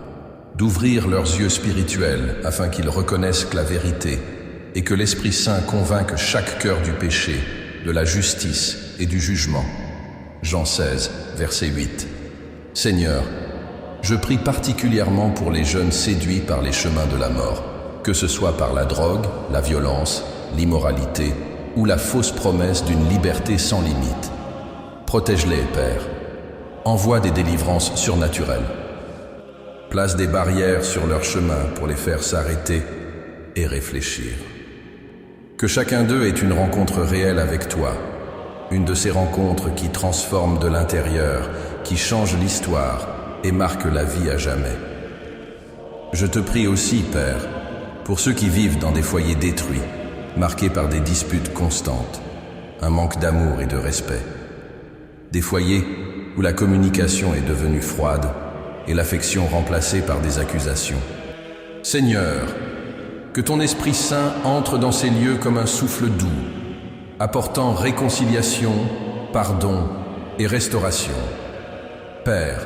d'ouvrir leurs yeux spirituels afin qu'ils reconnaissent la vérité et que l'Esprit Saint convainque chaque cœur du péché, de la justice et du jugement. Jean 16, verset 8. Seigneur, je prie particulièrement pour les jeunes séduits par les chemins de la mort, que ce soit par la drogue, la violence, l'immoralité ou la fausse promesse d'une liberté sans limite. Protège-les, Père. Envoie des délivrances surnaturelles. Place des barrières sur leur chemin pour les faire s'arrêter et réfléchir. Que chacun d'eux ait une rencontre réelle avec toi, une de ces rencontres qui transforment de l'intérieur, qui change l'histoire et marque la vie à jamais. Je te prie aussi, Père, pour ceux qui vivent dans des foyers détruits, marqués par des disputes constantes, un manque d'amour et de respect. Des foyers où la communication est devenue froide et l'affection remplacée par des accusations. Seigneur, que ton Esprit Saint entre dans ces lieux comme un souffle doux, apportant réconciliation, pardon et restauration. Père,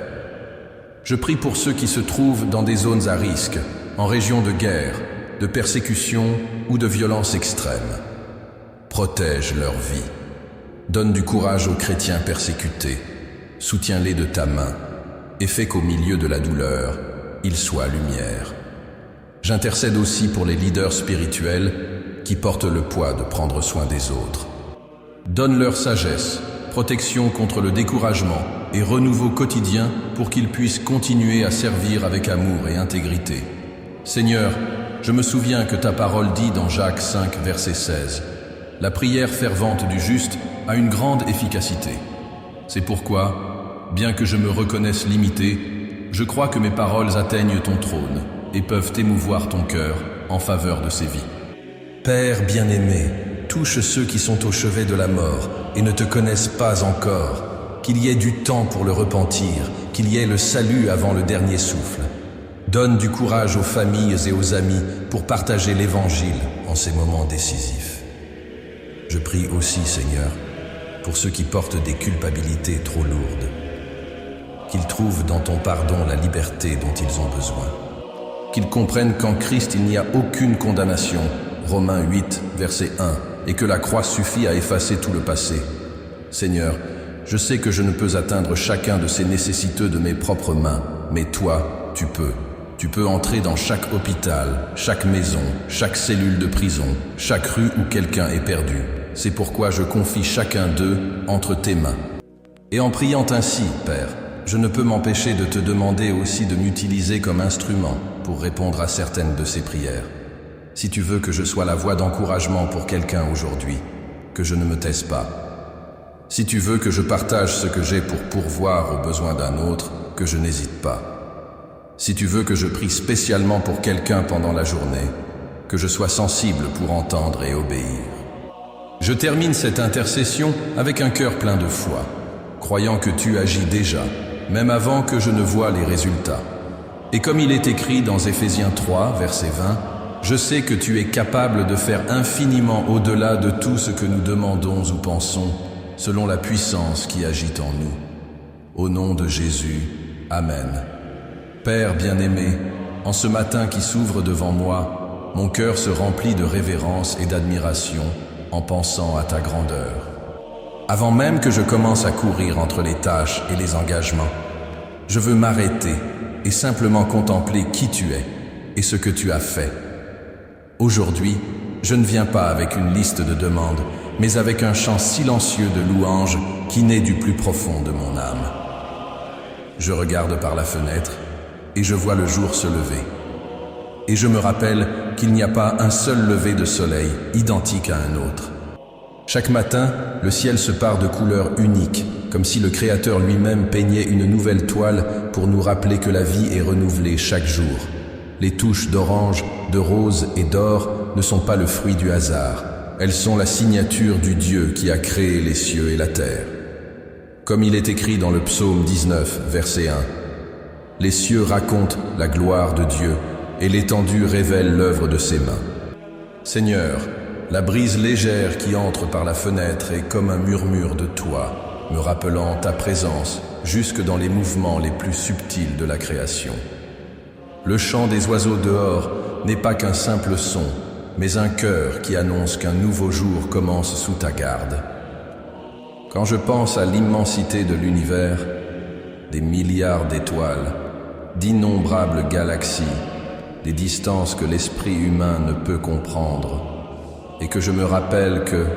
je prie pour ceux qui se trouvent dans des zones à risque, en région de guerre, de persécution ou de violence extrême. Protège leur vie. Donne du courage aux chrétiens persécutés. Soutiens-les de ta main et fais qu'au milieu de la douleur, ils soient lumière. J'intercède aussi pour les leaders spirituels qui portent le poids de prendre soin des autres. Donne leur sagesse, protection contre le découragement et renouveau quotidien pour qu'ils puissent continuer à servir avec amour et intégrité. Seigneur, je me souviens que ta parole dit dans Jacques 5, verset 16, « La prière fervente du juste a une grande efficacité. » C'est pourquoi, bien que je me reconnaisse limité, je crois que mes paroles atteignent ton trône et peuvent émouvoir ton cœur en faveur de ces vies. Père bien-aimé, touche ceux qui sont au chevet de la mort et ne te connaissent pas encore, qu'il y ait du temps pour le repentir, qu'il y ait le salut avant le dernier souffle. Donne du courage aux familles et aux amis pour partager l'Évangile en ces moments décisifs. Je prie aussi, Seigneur, pour ceux qui portent des culpabilités trop lourdes, qu'ils trouvent dans ton pardon la liberté dont ils ont besoin, qu'ils comprennent qu'en Christ il n'y a aucune condamnation, Romains 8, verset 1, et que la croix suffit à effacer tout le passé. Seigneur, je sais que je ne peux atteindre chacun de ces nécessiteux de mes propres mains, mais toi, tu peux. Tu peux entrer dans chaque hôpital, chaque maison, chaque cellule de prison, chaque rue où quelqu'un est perdu. C'est pourquoi je confie chacun d'eux entre tes mains. Et en priant ainsi, Père, je ne peux m'empêcher de te demander aussi de m'utiliser comme instrument pour répondre à certaines de ces prières. Si tu veux que je sois la voix d'encouragement pour quelqu'un aujourd'hui, que je ne me taise pas. Si tu veux que je partage ce que j'ai pour pourvoir aux besoins d'un autre, que je n'hésite pas. Si tu veux que je prie spécialement pour quelqu'un pendant la journée, que je sois sensible pour entendre et obéir. Je termine cette intercession avec un cœur plein de foi, croyant que tu agis déjà, même avant que je ne voie les résultats. Et comme il est écrit dans Éphésiens 3, verset 20, je sais que tu es capable de faire infiniment au-delà de tout ce que nous demandons ou pensons, selon la puissance qui agit en nous. Au nom de Jésus, Amen. Père bien-aimé, en ce matin qui s'ouvre devant moi, mon cœur se remplit de révérence et d'admiration en pensant à ta grandeur. Avant même que je commence à courir entre les tâches et les engagements, je veux m'arrêter et simplement contempler qui tu es et ce que tu as fait. Aujourd'hui, je ne viens pas avec une liste de demandes, mais avec un chant silencieux de louange qui naît du plus profond de mon âme. Je regarde par la fenêtre et je vois le jour se lever. Et je me rappelle qu'il n'y a pas un seul lever de soleil identique à un autre. Chaque matin, le ciel se pare de couleurs uniques, comme si le Créateur lui-même peignait une nouvelle toile pour nous rappeler que la vie est renouvelée chaque jour. Les touches d'orange, de rose et d'or ne sont pas le fruit du hasard. Elles sont la signature du Dieu qui a créé les cieux et la terre. Comme il est écrit dans le psaume 19, verset 1, « Les cieux racontent la gloire de Dieu et l'étendue révèle l'œuvre de ses mains. » Seigneur, la brise légère qui entre par la fenêtre est comme un murmure de toi, me rappelant ta présence jusque dans les mouvements les plus subtils de la création. Le chant des oiseaux dehors n'est pas qu'un simple son, mais un cœur qui annonce qu'un nouveau jour commence sous ta garde. Quand je pense à l'immensité de l'univers, des milliards d'étoiles, d'innombrables galaxies, des distances que l'esprit humain ne peut comprendre, et que je me rappelle que,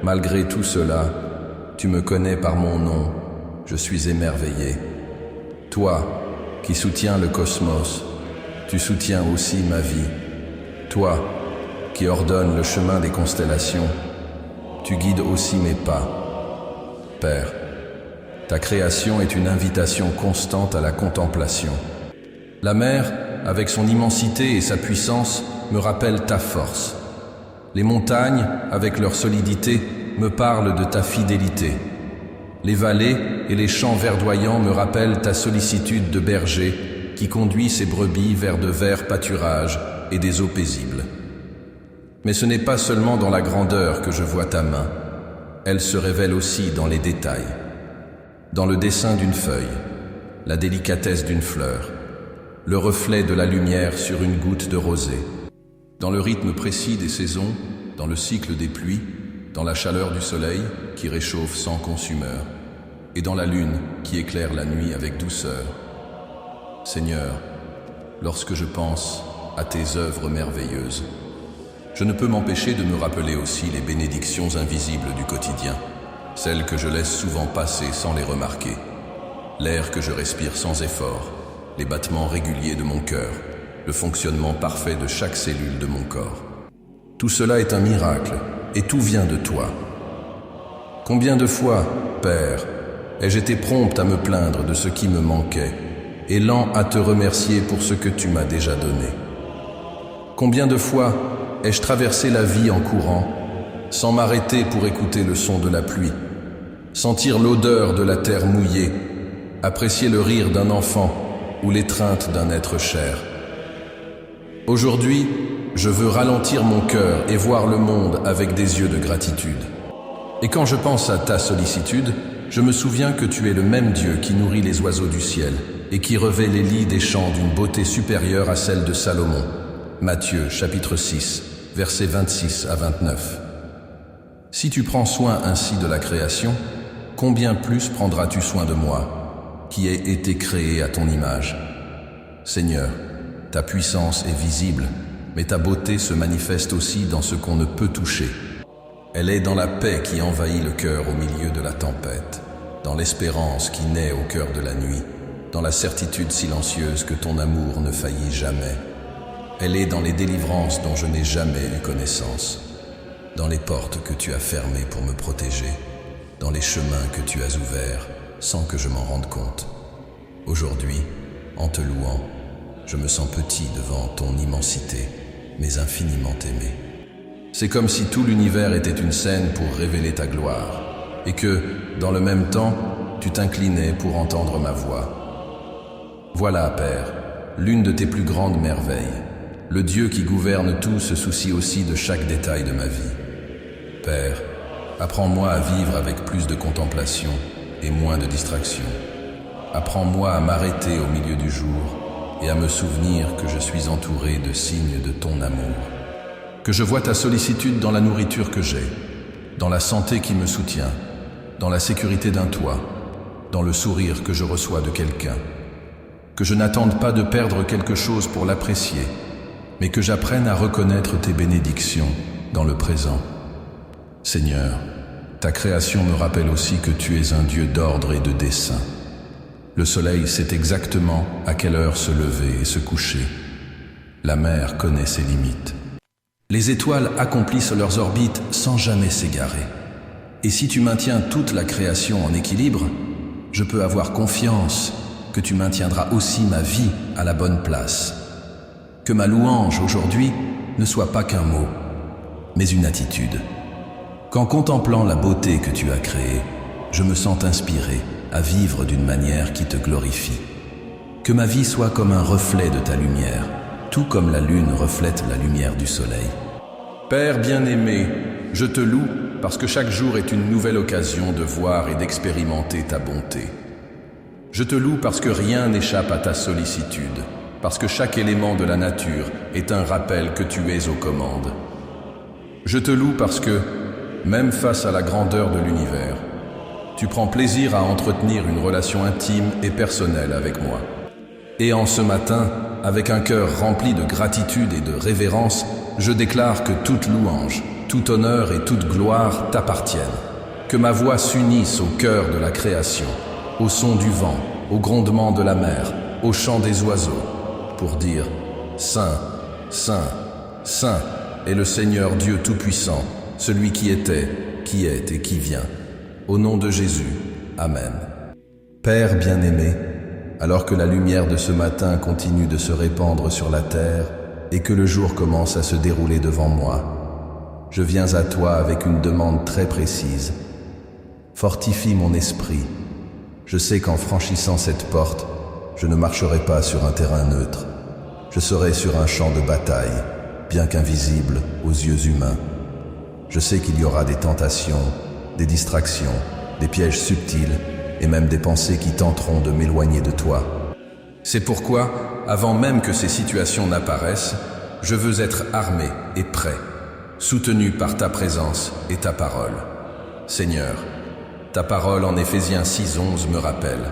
malgré tout cela, tu me connais par mon nom, je suis émerveillé. Toi, qui soutiens le cosmos, tu soutiens aussi ma vie. Toi, qui ordonnes le chemin des constellations, tu guides aussi mes pas. Père, ta création est une invitation constante à la contemplation. La mer, avec son immensité et sa puissance, me rappelle ta force. Les montagnes, avec leur solidité, me parlent de ta fidélité. Les vallées et les champs verdoyants me rappellent ta sollicitude de berger qui conduit ses brebis vers de verts pâturages et des eaux paisibles. Mais ce n'est pas seulement dans la grandeur que je vois ta main, elle se révèle aussi dans les détails. Dans le dessin d'une feuille, la délicatesse d'une fleur, le reflet de la lumière sur une goutte de rosée. Dans le rythme précis des saisons, dans le cycle des pluies, dans la chaleur du soleil qui réchauffe sans consumeur, et dans la lune qui éclaire la nuit avec douceur. Seigneur, lorsque je pense à tes œuvres merveilleuses, je ne peux m'empêcher de me rappeler aussi les bénédictions invisibles du quotidien, celles que je laisse souvent passer sans les remarquer, l'air que je respire sans effort, les battements réguliers de mon cœur, le fonctionnement parfait de chaque cellule de mon corps. Tout cela est un miracle, et tout vient de toi. Combien de fois, Père, ai-je été prompt à me plaindre de ce qui me manquait, et lent à te remercier pour ce que tu m'as déjà donné. Combien de fois ai-je traversé la vie en courant, sans m'arrêter pour écouter le son de la pluie, sentir l'odeur de la terre mouillée, apprécier le rire d'un enfant ou l'étreinte d'un être cher. Aujourd'hui, je veux ralentir mon cœur et voir le monde avec des yeux de gratitude. Et quand je pense à ta sollicitude, je me souviens que tu es le même Dieu qui nourrit les oiseaux du ciel et qui revêt les lits des champs d'une beauté supérieure à celle de Salomon. Matthieu, chapitre 6, versets 26 à 29. Si tu prends soin ainsi de la création, combien plus prendras-tu soin de moi, qui ai été créé à ton image? Seigneur, Ta puissance est visible, mais ta beauté se manifeste aussi dans ce qu'on ne peut toucher. Elle est dans la paix qui envahit le cœur au milieu de la tempête, dans l'espérance qui naît au cœur de la nuit, dans la certitude silencieuse que ton amour ne faillit jamais. Elle est dans les délivrances dont je n'ai jamais eu connaissance, dans les portes que tu as fermées pour me protéger, dans les chemins que tu as ouverts sans que je m'en rende compte. Aujourd'hui, en te louant, je me sens petit devant ton immensité, mais infiniment aimé. C'est comme si tout l'univers était une scène pour révéler ta gloire, et que, dans le même temps, tu t'inclinais pour entendre ma voix. Voilà, Père, l'une de tes plus grandes merveilles. Le Dieu qui gouverne tout se soucie aussi de chaque détail de ma vie. Père, apprends-moi à vivre avec plus de contemplation et moins de distraction. Apprends-moi à m'arrêter au milieu du jour et à me souvenir que je suis entouré de signes de ton amour. Que je vois ta sollicitude dans la nourriture que j'ai, dans la santé qui me soutient, dans la sécurité d'un toit, dans le sourire que je reçois de quelqu'un. Que je n'attende pas de perdre quelque chose pour l'apprécier, mais que j'apprenne à reconnaître tes bénédictions dans le présent. Seigneur, ta création me rappelle aussi que tu es un Dieu d'ordre et de dessein. Le soleil sait exactement à quelle heure se lever et se coucher. La mer connaît ses limites. Les étoiles accomplissent leurs orbites sans jamais s'égarer. Et si tu maintiens toute la création en équilibre, je peux avoir confiance que tu maintiendras aussi ma vie à la bonne place. Que ma louange aujourd'hui ne soit pas qu'un mot, mais une attitude. Qu'en contemplant la beauté que tu as créée, je me sente inspiré à vivre d'une manière qui te glorifie. Que ma vie soit comme un reflet de ta lumière, tout comme la lune reflète la lumière du soleil. Père bien-aimé, je te loue parce que chaque jour est une nouvelle occasion de voir et d'expérimenter ta bonté. Je te loue parce que rien n'échappe à ta sollicitude, parce que chaque élément de la nature est un rappel que tu es aux commandes. Je te loue parce que, même face à la grandeur de l'univers, tu prends plaisir à entretenir une relation intime et personnelle avec moi. Et en ce matin, avec un cœur rempli de gratitude et de révérence, je déclare que toute louange, tout honneur et toute gloire t'appartiennent. Que ma voix s'unisse au cœur de la création, au son du vent, au grondement de la mer, au chant des oiseaux, pour dire « Saint, Saint, Saint est le Seigneur Dieu Tout-Puissant, celui qui était, qui est et qui vient. » Au nom de Jésus, Amen. Père bien-aimé, alors que la lumière de ce matin continue de se répandre sur la terre et que le jour commence à se dérouler devant moi, je viens à toi avec une demande très précise. Fortifie mon esprit. Je sais qu'en franchissant cette porte, je ne marcherai pas sur un terrain neutre. Je serai sur un champ de bataille, bien qu'invisible aux yeux humains. Je sais qu'il y aura des tentations, des distractions, des pièges subtils et même des pensées qui tenteront de m'éloigner de toi. C'est pourquoi, avant même que ces situations n'apparaissent, je veux être armé et prêt, soutenu par ta présence et ta parole. Seigneur, ta parole en Éphésiens 6:11 me rappelle: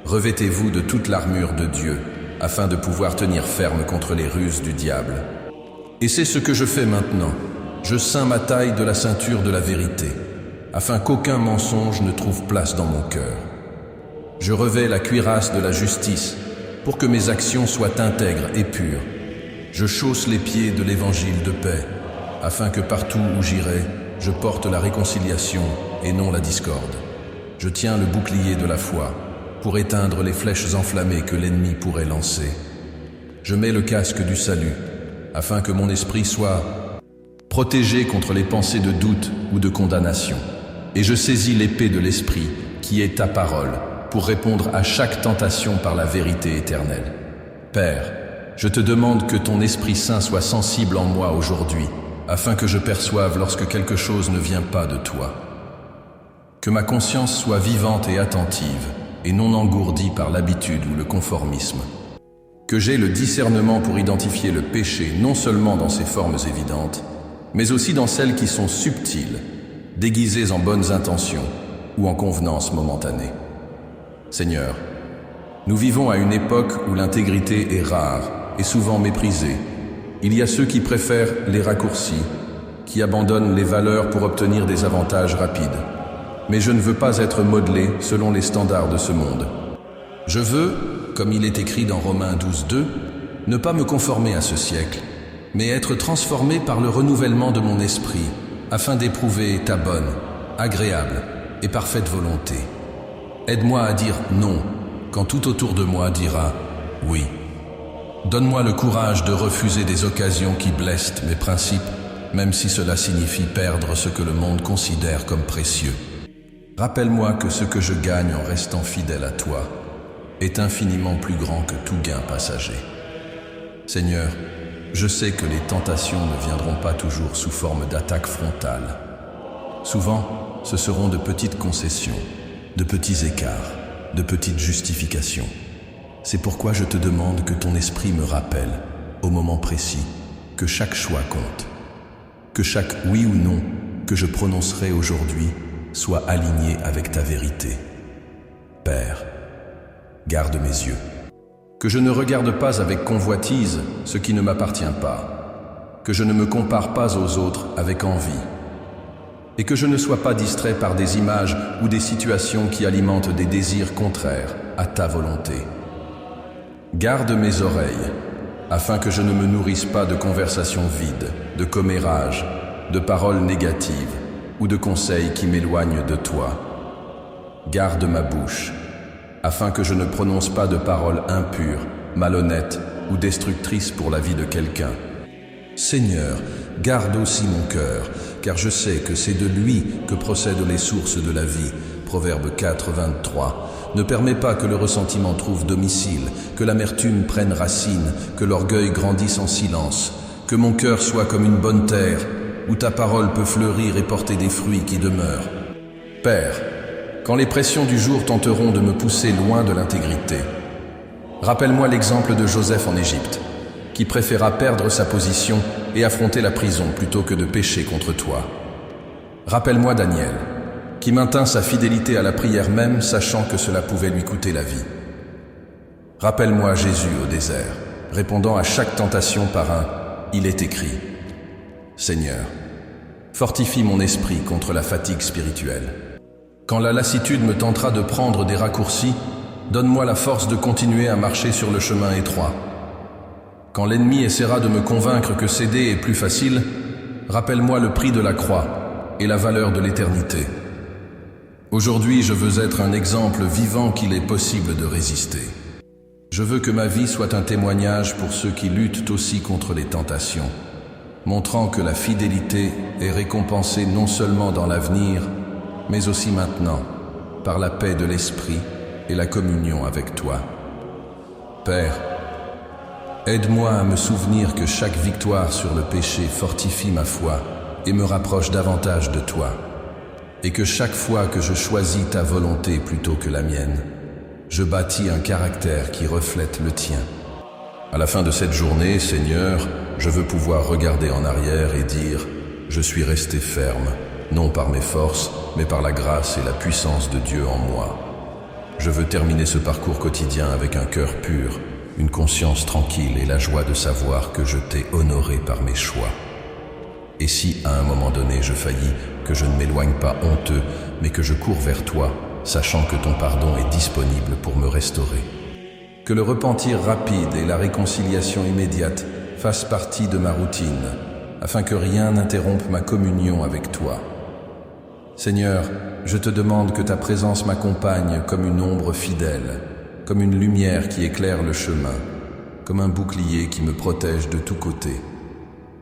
revêtez-vous de toute l'armure de Dieu, afin de pouvoir tenir ferme contre les ruses du diable. Et c'est ce que je fais maintenant. Je ceins ma taille de la ceinture de la vérité, afin qu'aucun mensonge ne trouve place dans mon cœur. Je revêts la cuirasse de la justice, pour que mes actions soient intègres et pures. Je chausse les pieds de l'évangile de paix, afin que partout où j'irai, je porte la réconciliation et non la discorde. Je tiens le bouclier de la foi, pour éteindre les flèches enflammées que l'ennemi pourrait lancer. Je mets le casque du salut, afin que mon esprit soit protégé contre les pensées de doute ou de condamnation. Et je saisis l'épée de l'esprit, qui est ta parole, pour répondre à chaque tentation par la vérité éternelle. Père, je te demande que ton Esprit Saint soit sensible en moi aujourd'hui, afin que je perçoive lorsque quelque chose ne vient pas de toi. Que ma conscience soit vivante et attentive, et non engourdie par l'habitude ou le conformisme. Que j'aie le discernement pour identifier le péché non seulement dans ses formes évidentes, mais aussi dans celles qui sont subtiles, déguisées en bonnes intentions ou en convenances momentanées. Seigneur, nous vivons à une époque où l'intégrité est rare et souvent méprisés. Il y a ceux qui préfèrent les raccourcis, qui abandonnent les valeurs pour obtenir des avantages rapides. Mais je ne veux pas être modelé selon les standards de ce monde. Je veux, comme il est écrit dans Romains 12:2, ne pas me conformer à ce siècle, mais être transformé par le renouvellement de mon esprit, afin d'éprouver ta bonne, agréable et parfaite volonté. Aide-moi à dire non, quand tout autour de moi dira oui. Donne-moi le courage de refuser des occasions qui blessent mes principes, même si cela signifie perdre ce que le monde considère comme précieux. Rappelle-moi que ce que je gagne en restant fidèle à toi est infiniment plus grand que tout gain passager. Seigneur, je sais que les tentations ne viendront pas toujours sous forme d'attaques frontales. Souvent, ce seront de petites concessions, de petits écarts, de petites justifications. C'est pourquoi je te demande que ton esprit me rappelle, au moment précis, que chaque choix compte, que chaque oui ou non que je prononcerai aujourd'hui soit aligné avec ta vérité. Père, garde mes yeux. Que je ne regarde pas avec convoitise ce qui ne m'appartient pas, que je ne me compare pas aux autres avec envie, et que je ne sois pas distrait par des images ou des situations qui alimentent des désirs contraires à ta volonté. Garde mes oreilles, afin que je ne me nourrisse pas de conversations vides, de commérages, de paroles négatives ou de conseils qui m'éloignent de toi. Garde ma bouche, afin que je ne prononce pas de paroles impures, malhonnêtes ou destructrices pour la vie de quelqu'un. Seigneur, garde aussi mon cœur, car je sais que c'est de lui que procèdent les sources de la vie. Proverbe 4, 23. Ne permets pas que le ressentiment trouve domicile, que l'amertume prenne racine, que l'orgueil grandisse en silence, que mon cœur soit comme une bonne terre, où ta parole peut fleurir et porter des fruits qui demeurent. Père, quand les pressions du jour tenteront de me pousser loin de l'intégrité, rappelle-moi l'exemple de Joseph en Égypte, qui préféra perdre sa position et affronter la prison plutôt que de pécher contre toi. Rappelle-moi Daniel, qui maintint sa fidélité à la prière même, sachant que cela pouvait lui coûter la vie. Rappelle-moi Jésus au désert, répondant à chaque tentation par un « Il est écrit ». Seigneur, fortifie mon esprit contre la fatigue spirituelle. Quand la lassitude me tentera de prendre des raccourcis, donne-moi la force de continuer à marcher sur le chemin étroit. Quand l'ennemi essaiera de me convaincre que céder est plus facile, rappelle-moi le prix de la croix et la valeur de l'éternité. Aujourd'hui, je veux être un exemple vivant qu'il est possible de résister. Je veux que ma vie soit un témoignage pour ceux qui luttent aussi contre les tentations, montrant que la fidélité est récompensée non seulement dans l'avenir, mais aussi maintenant, par la paix de l'esprit et la communion avec toi. Père, aide-moi à me souvenir que chaque victoire sur le péché fortifie ma foi et me rapproche davantage de toi, et que chaque fois que je choisis ta volonté plutôt que la mienne, je bâtis un caractère qui reflète le tien. À la fin de cette journée, Seigneur, je veux pouvoir regarder en arrière et dire « Je suis resté ferme, non par mes forces, mais par la grâce et la puissance de Dieu en moi. » Je veux terminer ce parcours quotidien avec un cœur pur, une conscience tranquille et la joie de savoir que je t'ai honoré par mes choix. Et si, à un moment donné, je faillis, que je ne m'éloigne pas honteux, mais que je cours vers toi, sachant que ton pardon est disponible pour me restaurer. Que le repentir rapide et la réconciliation immédiate fassent partie de ma routine, afin que rien n'interrompe ma communion avec toi. Seigneur, je te demande que ta présence m'accompagne comme une ombre fidèle, comme une lumière qui éclaire le chemin, comme un bouclier qui me protège de tous côtés.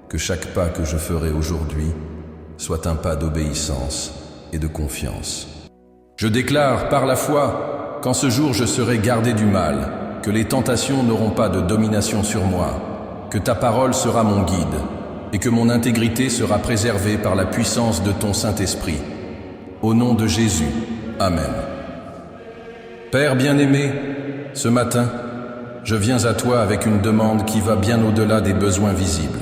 Que chaque pas que je ferai aujourd'hui soit un pas d'obéissance et de confiance. Je déclare par la foi qu'en ce jour je serai gardé du mal, que les tentations n'auront pas de domination sur moi, que ta parole sera mon guide et que mon intégrité sera préservée par la puissance de ton Saint-Esprit. Au nom de Jésus, Amen. Père bien-aimé, ce matin, je viens à toi avec une demande qui va bien au-delà des besoins visibles.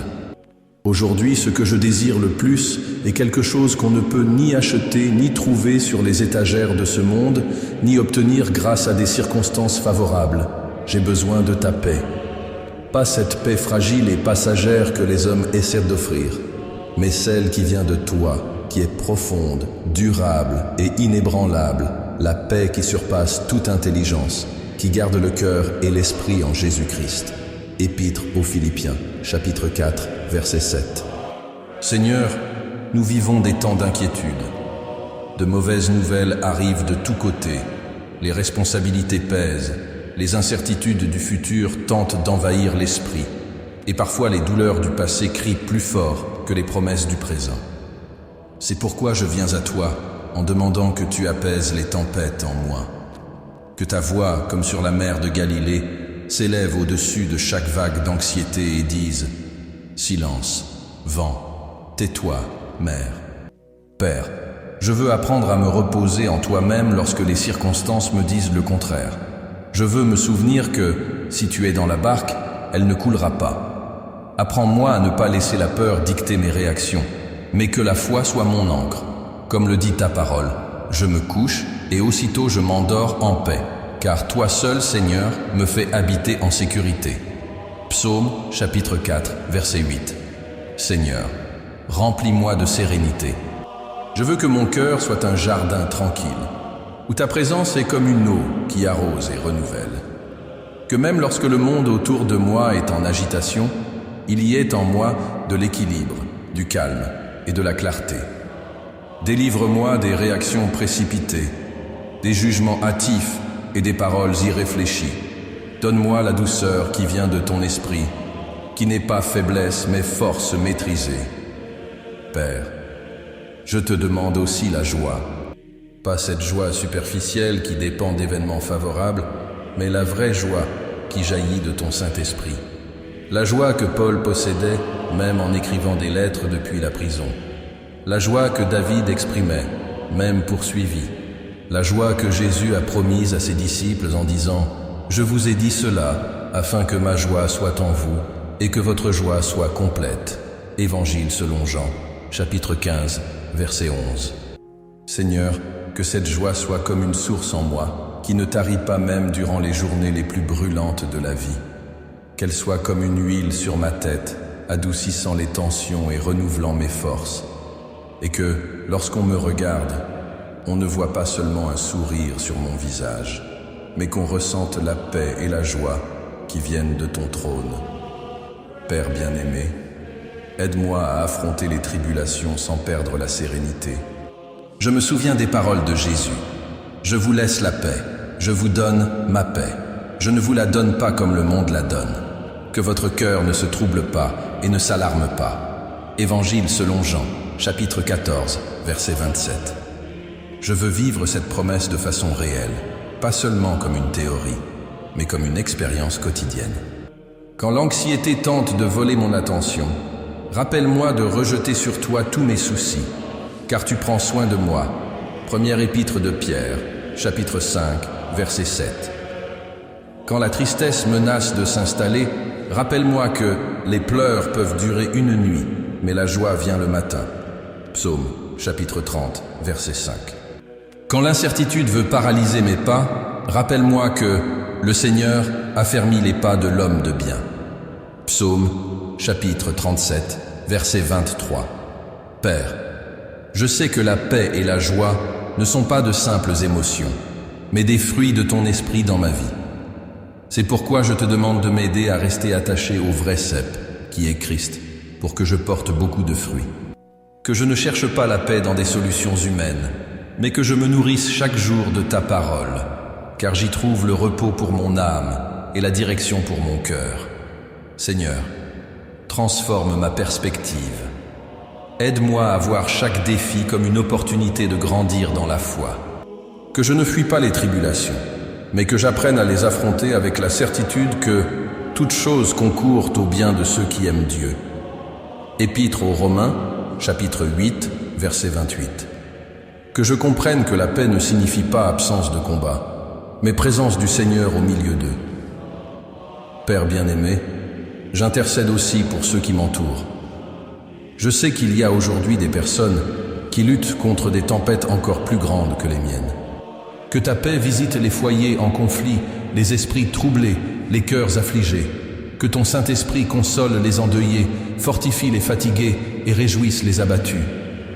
Aujourd'hui, ce que je désire le plus est quelque chose qu'on ne peut ni acheter ni trouver sur les étagères de ce monde, ni obtenir grâce à des circonstances favorables. J'ai besoin de ta paix. Pas cette paix fragile et passagère que les hommes essaient d'offrir, mais celle qui vient de toi, qui est profonde, durable et inébranlable, la paix qui surpasse toute intelligence, qui garde le cœur et l'esprit en Jésus-Christ. Épître aux Philippiens, chapitre 4, verset 7. Seigneur, nous vivons des temps d'inquiétude. De mauvaises nouvelles arrivent de tous côtés. Les responsabilités pèsent. Les incertitudes du futur tentent d'envahir l'esprit. Et parfois les douleurs du passé crient plus fort que les promesses du présent. C'est pourquoi je viens à toi en demandant que tu apaises les tempêtes en moi. Que ta voix, comme sur la mer de Galilée, s'élève au-dessus de chaque vague d'anxiété et dise « Silence, vent, tais-toi, mer. » Père, je veux apprendre à me reposer en toi-même lorsque les circonstances me disent le contraire. Je veux me souvenir que, si tu es dans la barque, elle ne coulera pas. Apprends-moi à ne pas laisser la peur dicter mes réactions, mais que la foi soit mon ancre. Comme le dit ta parole, je me couche et aussitôt je m'endors en paix, car toi seul, Seigneur, me fais habiter en sécurité. Psaume, chapitre 4, verset 8. Seigneur, remplis-moi de sérénité. Je veux que mon cœur soit un jardin tranquille, où ta présence est comme une eau qui arrose et renouvelle. Que même lorsque le monde autour de moi est en agitation, il y ait en moi de l'équilibre, du calme et de la clarté. Délivre-moi des réactions précipitées, des jugements hâtifs et des paroles irréfléchies. Donne-moi la douceur qui vient de ton esprit, qui n'est pas faiblesse mais force maîtrisée. Père, je te demande aussi la joie. Pas cette joie superficielle qui dépend d'événements favorables, mais la vraie joie qui jaillit de ton Saint-Esprit. La joie que Paul possédait, même en écrivant des lettres depuis la prison. La joie que David exprimait, même poursuivi. La joie que Jésus a promise à ses disciples en disant « Je vous ai dit cela, afin que ma joie soit en vous, et que votre joie soit complète. » Évangile selon Jean, chapitre 15, verset 11. Seigneur, que cette joie soit comme une source en moi, qui ne tarit pas même durant les journées les plus brûlantes de la vie. Qu'elle soit comme une huile sur ma tête, adoucissant les tensions et renouvelant mes forces. Et que, lorsqu'on me regarde, on ne voit pas seulement un sourire sur mon visage, mais qu'on ressente la paix et la joie qui viennent de ton trône. Père bien-aimé, aide-moi à affronter les tribulations sans perdre la sérénité. Je me souviens des paroles de Jésus. Je vous laisse la paix, je vous donne ma paix. Je ne vous la donne pas comme le monde la donne. Que votre cœur ne se trouble pas et ne s'alarme pas. Évangile selon Jean, chapitre 14, verset 27. Je veux vivre cette promesse de façon réelle, pas seulement comme une théorie, mais comme une expérience quotidienne. Quand l'anxiété tente de voler mon attention, rappelle-moi de rejeter sur toi tous mes soucis, car tu prends soin de moi. Première épître de Pierre, chapitre 5, verset 7. Quand la tristesse menace de s'installer, rappelle-moi que les pleurs peuvent durer une nuit, mais la joie vient le matin. Psaume, chapitre 30, verset 5. Quand l'incertitude veut paralyser mes pas, rappelle-moi que le Seigneur affermit les pas de l'homme de bien. Psaume, chapitre 37, verset 23. Père, je sais que la paix et la joie ne sont pas de simples émotions, mais des fruits de ton esprit dans ma vie. C'est pourquoi je te demande de m'aider à rester attaché au vrai cep, qui est Christ, pour que je porte beaucoup de fruits. Que je ne cherche pas la paix dans des solutions humaines, mais que je me nourrisse chaque jour de ta parole, car j'y trouve le repos pour mon âme et la direction pour mon cœur. Seigneur, transforme ma perspective. Aide-moi à voir chaque défi comme une opportunité de grandir dans la foi. Que je ne fuis pas les tribulations, mais que j'apprenne à les affronter avec la certitude que toute chose concourt au bien de ceux qui aiment Dieu. Épître aux Romains, chapitre 8, verset 28. Que je comprenne que la paix ne signifie pas absence de combat, mais présence du Seigneur au milieu d'eux. Père bien-aimé, j'intercède aussi pour ceux qui m'entourent. Je sais qu'il y a aujourd'hui des personnes qui luttent contre des tempêtes encore plus grandes que les miennes. Que ta paix visite les foyers en conflit, les esprits troublés, les cœurs affligés. Que ton Saint-Esprit console les endeuillés, fortifie les fatigués et réjouisse les abattus.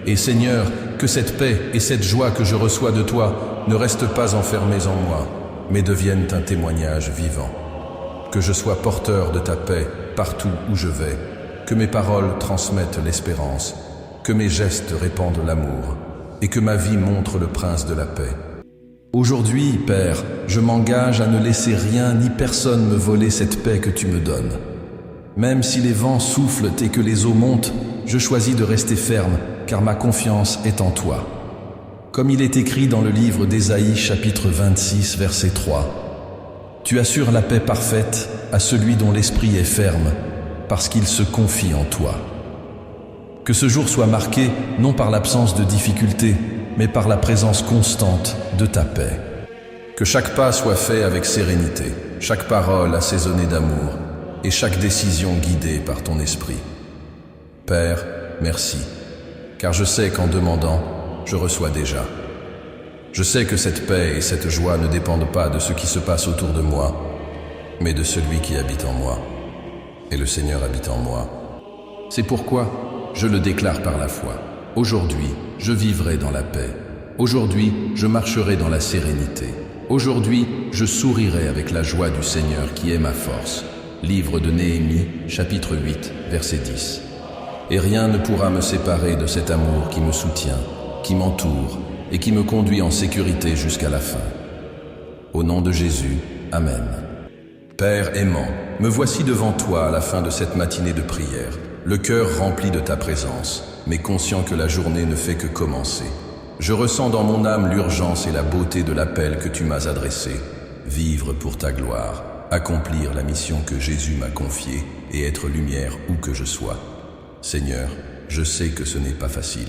Et Seigneur, que cette paix et cette joie que je reçois de toi ne restent pas enfermées en moi, mais deviennent un témoignage vivant. Que je sois porteur de ta paix partout où je vais, que mes paroles transmettent l'espérance, que mes gestes répandent l'amour, et que ma vie montre le prince de la paix. Aujourd'hui, Père, je m'engage à ne laisser rien ni personne me voler cette paix que tu me donnes. Même si les vents soufflent et que les eaux montent, je choisis de rester ferme, car ma confiance est en toi. Comme il est écrit dans le livre d'Ésaïe, chapitre 26, verset 3. Tu assures la paix parfaite à celui dont l'esprit est ferme, parce qu'il se confie en toi. Que ce jour soit marqué non par l'absence de difficultés, mais par la présence constante de ta paix. Que chaque pas soit fait avec sérénité, chaque parole assaisonnée d'amour, et chaque décision guidée par ton esprit. Père, merci, car je sais qu'en demandant, je reçois déjà. Je sais que cette paix et cette joie ne dépendent pas de ce qui se passe autour de moi, mais de celui qui habite en moi. Et le Seigneur habite en moi. C'est pourquoi je le déclare par la foi. Aujourd'hui, je vivrai dans la paix. Aujourd'hui, je marcherai dans la sérénité. Aujourd'hui, je sourirai avec la joie du Seigneur qui est ma force. Livre de Néhémie, chapitre 8, verset 10. Et rien ne pourra me séparer de cet amour qui me soutient, qui m'entoure et qui me conduit en sécurité jusqu'à la fin. Au nom de Jésus, Amen. Père aimant, me voici devant toi à la fin de cette matinée de prière, le cœur rempli de ta présence, mais conscient que la journée ne fait que commencer. Je ressens dans mon âme l'urgence et la beauté de l'appel que tu m'as adressé. Vivre pour ta gloire, accomplir la mission que Jésus m'a confiée et être lumière où que je sois. Seigneur, je sais que ce n'est pas facile.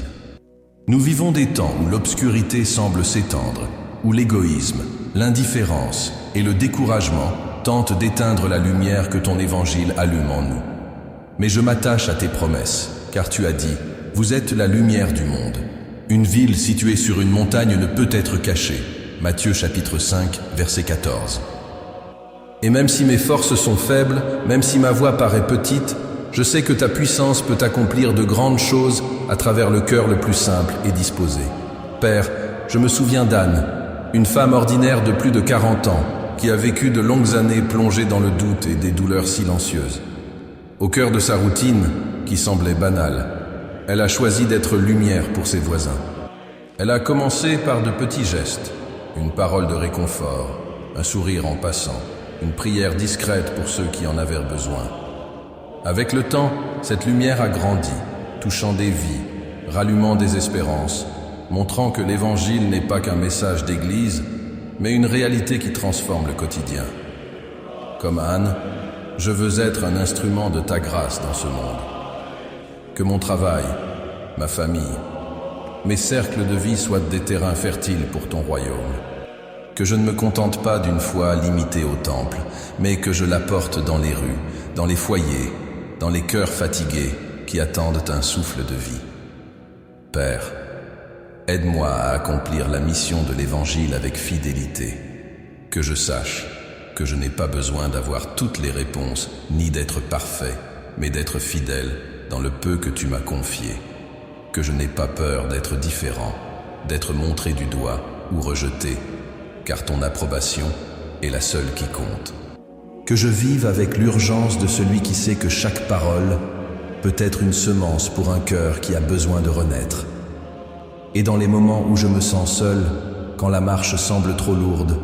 Nous vivons des temps où l'obscurité semble s'étendre, où l'égoïsme, l'indifférence et le découragement tentent d'éteindre la lumière que ton évangile allume en nous. Mais je m'attache à tes promesses, car tu as dit, vous êtes la lumière du monde. Une ville située sur une montagne ne peut être cachée. Matthieu chapitre 5, verset 14. Et même si mes forces sont faibles, même si ma voix paraît petite, je sais que ta puissance peut accomplir de grandes choses à travers le cœur le plus simple et disposé. Père, je me souviens d'Anne, une femme ordinaire de plus de 40 ans, qui a vécu de longues années plongée dans le doute et des douleurs silencieuses. Au cœur de sa routine, qui semblait banale, elle a choisi d'être lumière pour ses voisins. Elle a commencé par de petits gestes, une parole de réconfort, un sourire en passant, une prière discrète pour ceux qui en avaient besoin. Avec le temps, cette lumière a grandi, touchant des vies, rallumant des espérances, montrant que l'Évangile n'est pas qu'un message d'église, mais une réalité qui transforme le quotidien. Comme Anne, je veux être un instrument de ta grâce dans ce monde. Que mon travail, ma famille, mes cercles de vie soient des terrains fertiles pour ton royaume. Que je ne me contente pas d'une foi limitée au temple, mais que je l'apporte dans les rues, dans les foyers, dans les cœurs fatigués qui attendent un souffle de vie. Père, aide-moi à accomplir la mission de l'Évangile avec fidélité. Que je sache que je n'ai pas besoin d'avoir toutes les réponses, ni d'être parfait, mais d'être fidèle dans le peu que tu m'as confié. Que je n'ai pas peur d'être différent, d'être montré du doigt ou rejeté, car ton approbation est la seule qui compte. Que je vive avec l'urgence de celui qui sait que chaque parole peut être une semence pour un cœur qui a besoin de renaître. Et dans les moments où je me sens seul, quand la marche semble trop lourde,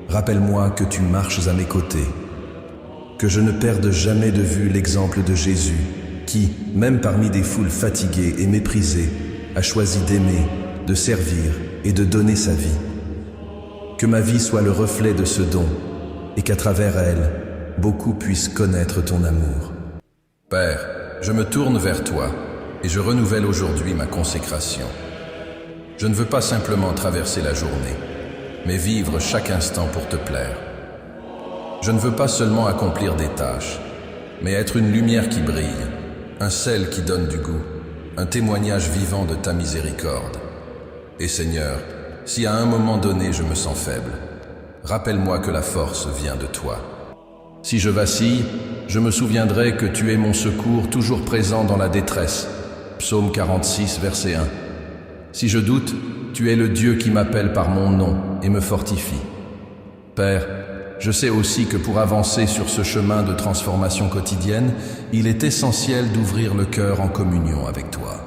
rappelle-moi que tu marches à mes côtés. Que je ne perde jamais de vue l'exemple de Jésus, qui, même parmi des foules fatiguées et méprisées, a choisi d'aimer, de servir et de donner sa vie. Que ma vie soit le reflet de ce don, et qu'à travers elle, beaucoup puissent connaître ton amour. Père, je me tourne vers toi, et je renouvelle aujourd'hui ma consécration. Je ne veux pas simplement traverser la journée, mais vivre chaque instant pour te plaire. Je ne veux pas seulement accomplir des tâches, mais être une lumière qui brille, un sel qui donne du goût, un témoignage vivant de ta miséricorde. Et Seigneur, si à un moment donné je me sens faible, rappelle-moi que la force vient de toi. Si je vacille, je me souviendrai que tu es mon secours toujours présent dans la détresse. Psaume 46, verset 1. Si je doute, tu es le Dieu qui m'appelle par mon nom et me fortifie. Père, je sais aussi que pour avancer sur ce chemin de transformation quotidienne, il est essentiel d'ouvrir le cœur en communion avec toi.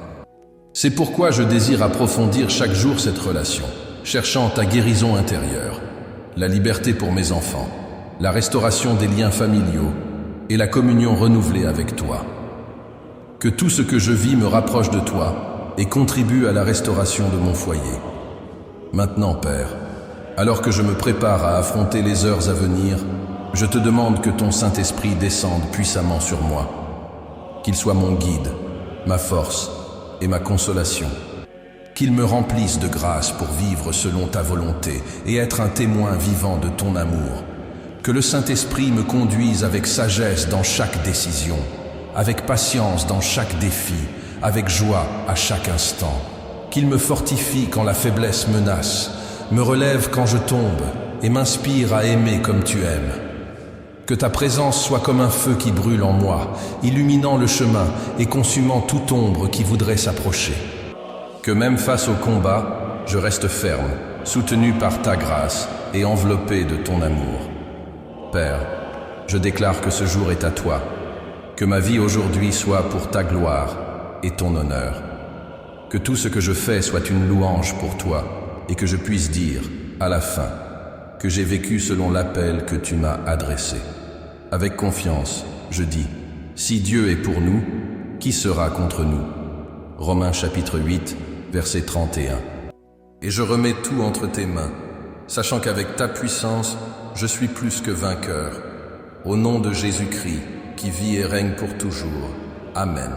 C'est pourquoi je désire approfondir chaque jour cette relation, cherchant ta guérison intérieure, la liberté pour mes enfants, la restauration des liens familiaux et la communion renouvelée avec toi. Que tout ce que je vis me rapproche de toi et contribue à la restauration de mon foyer. Maintenant, Père, alors que je me prépare à affronter les heures à venir, je te demande que ton Saint-Esprit descende puissamment sur moi, qu'il soit mon guide, ma force et ma consolation, qu'il me remplisse de grâce pour vivre selon ta volonté et être un témoin vivant de ton amour. Que le Saint-Esprit me conduise avec sagesse dans chaque décision, avec patience dans chaque défi, avec joie à chaque instant. Qu'il me fortifie quand la faiblesse menace, me relève quand je tombe et m'inspire à aimer comme tu aimes. Que ta présence soit comme un feu qui brûle en moi, illuminant le chemin et consumant toute ombre qui voudrait s'approcher. Que même face au combat, je reste ferme, soutenu par ta grâce et enveloppé de ton amour. Père, je déclare que ce jour est à toi, que ma vie aujourd'hui soit pour ta gloire et ton honneur. Que tout ce que je fais soit une louange pour toi et que je puisse dire, à la fin, que j'ai vécu selon l'appel que tu m'as adressé. Avec confiance, je dis, si Dieu est pour nous, qui sera contre nous? Romains chapitre 8, verset 31. Et je remets tout entre tes mains, sachant qu'avec ta puissance, je suis plus que vainqueur. Au nom de Jésus-Christ, qui vit et règne pour toujours. Amen.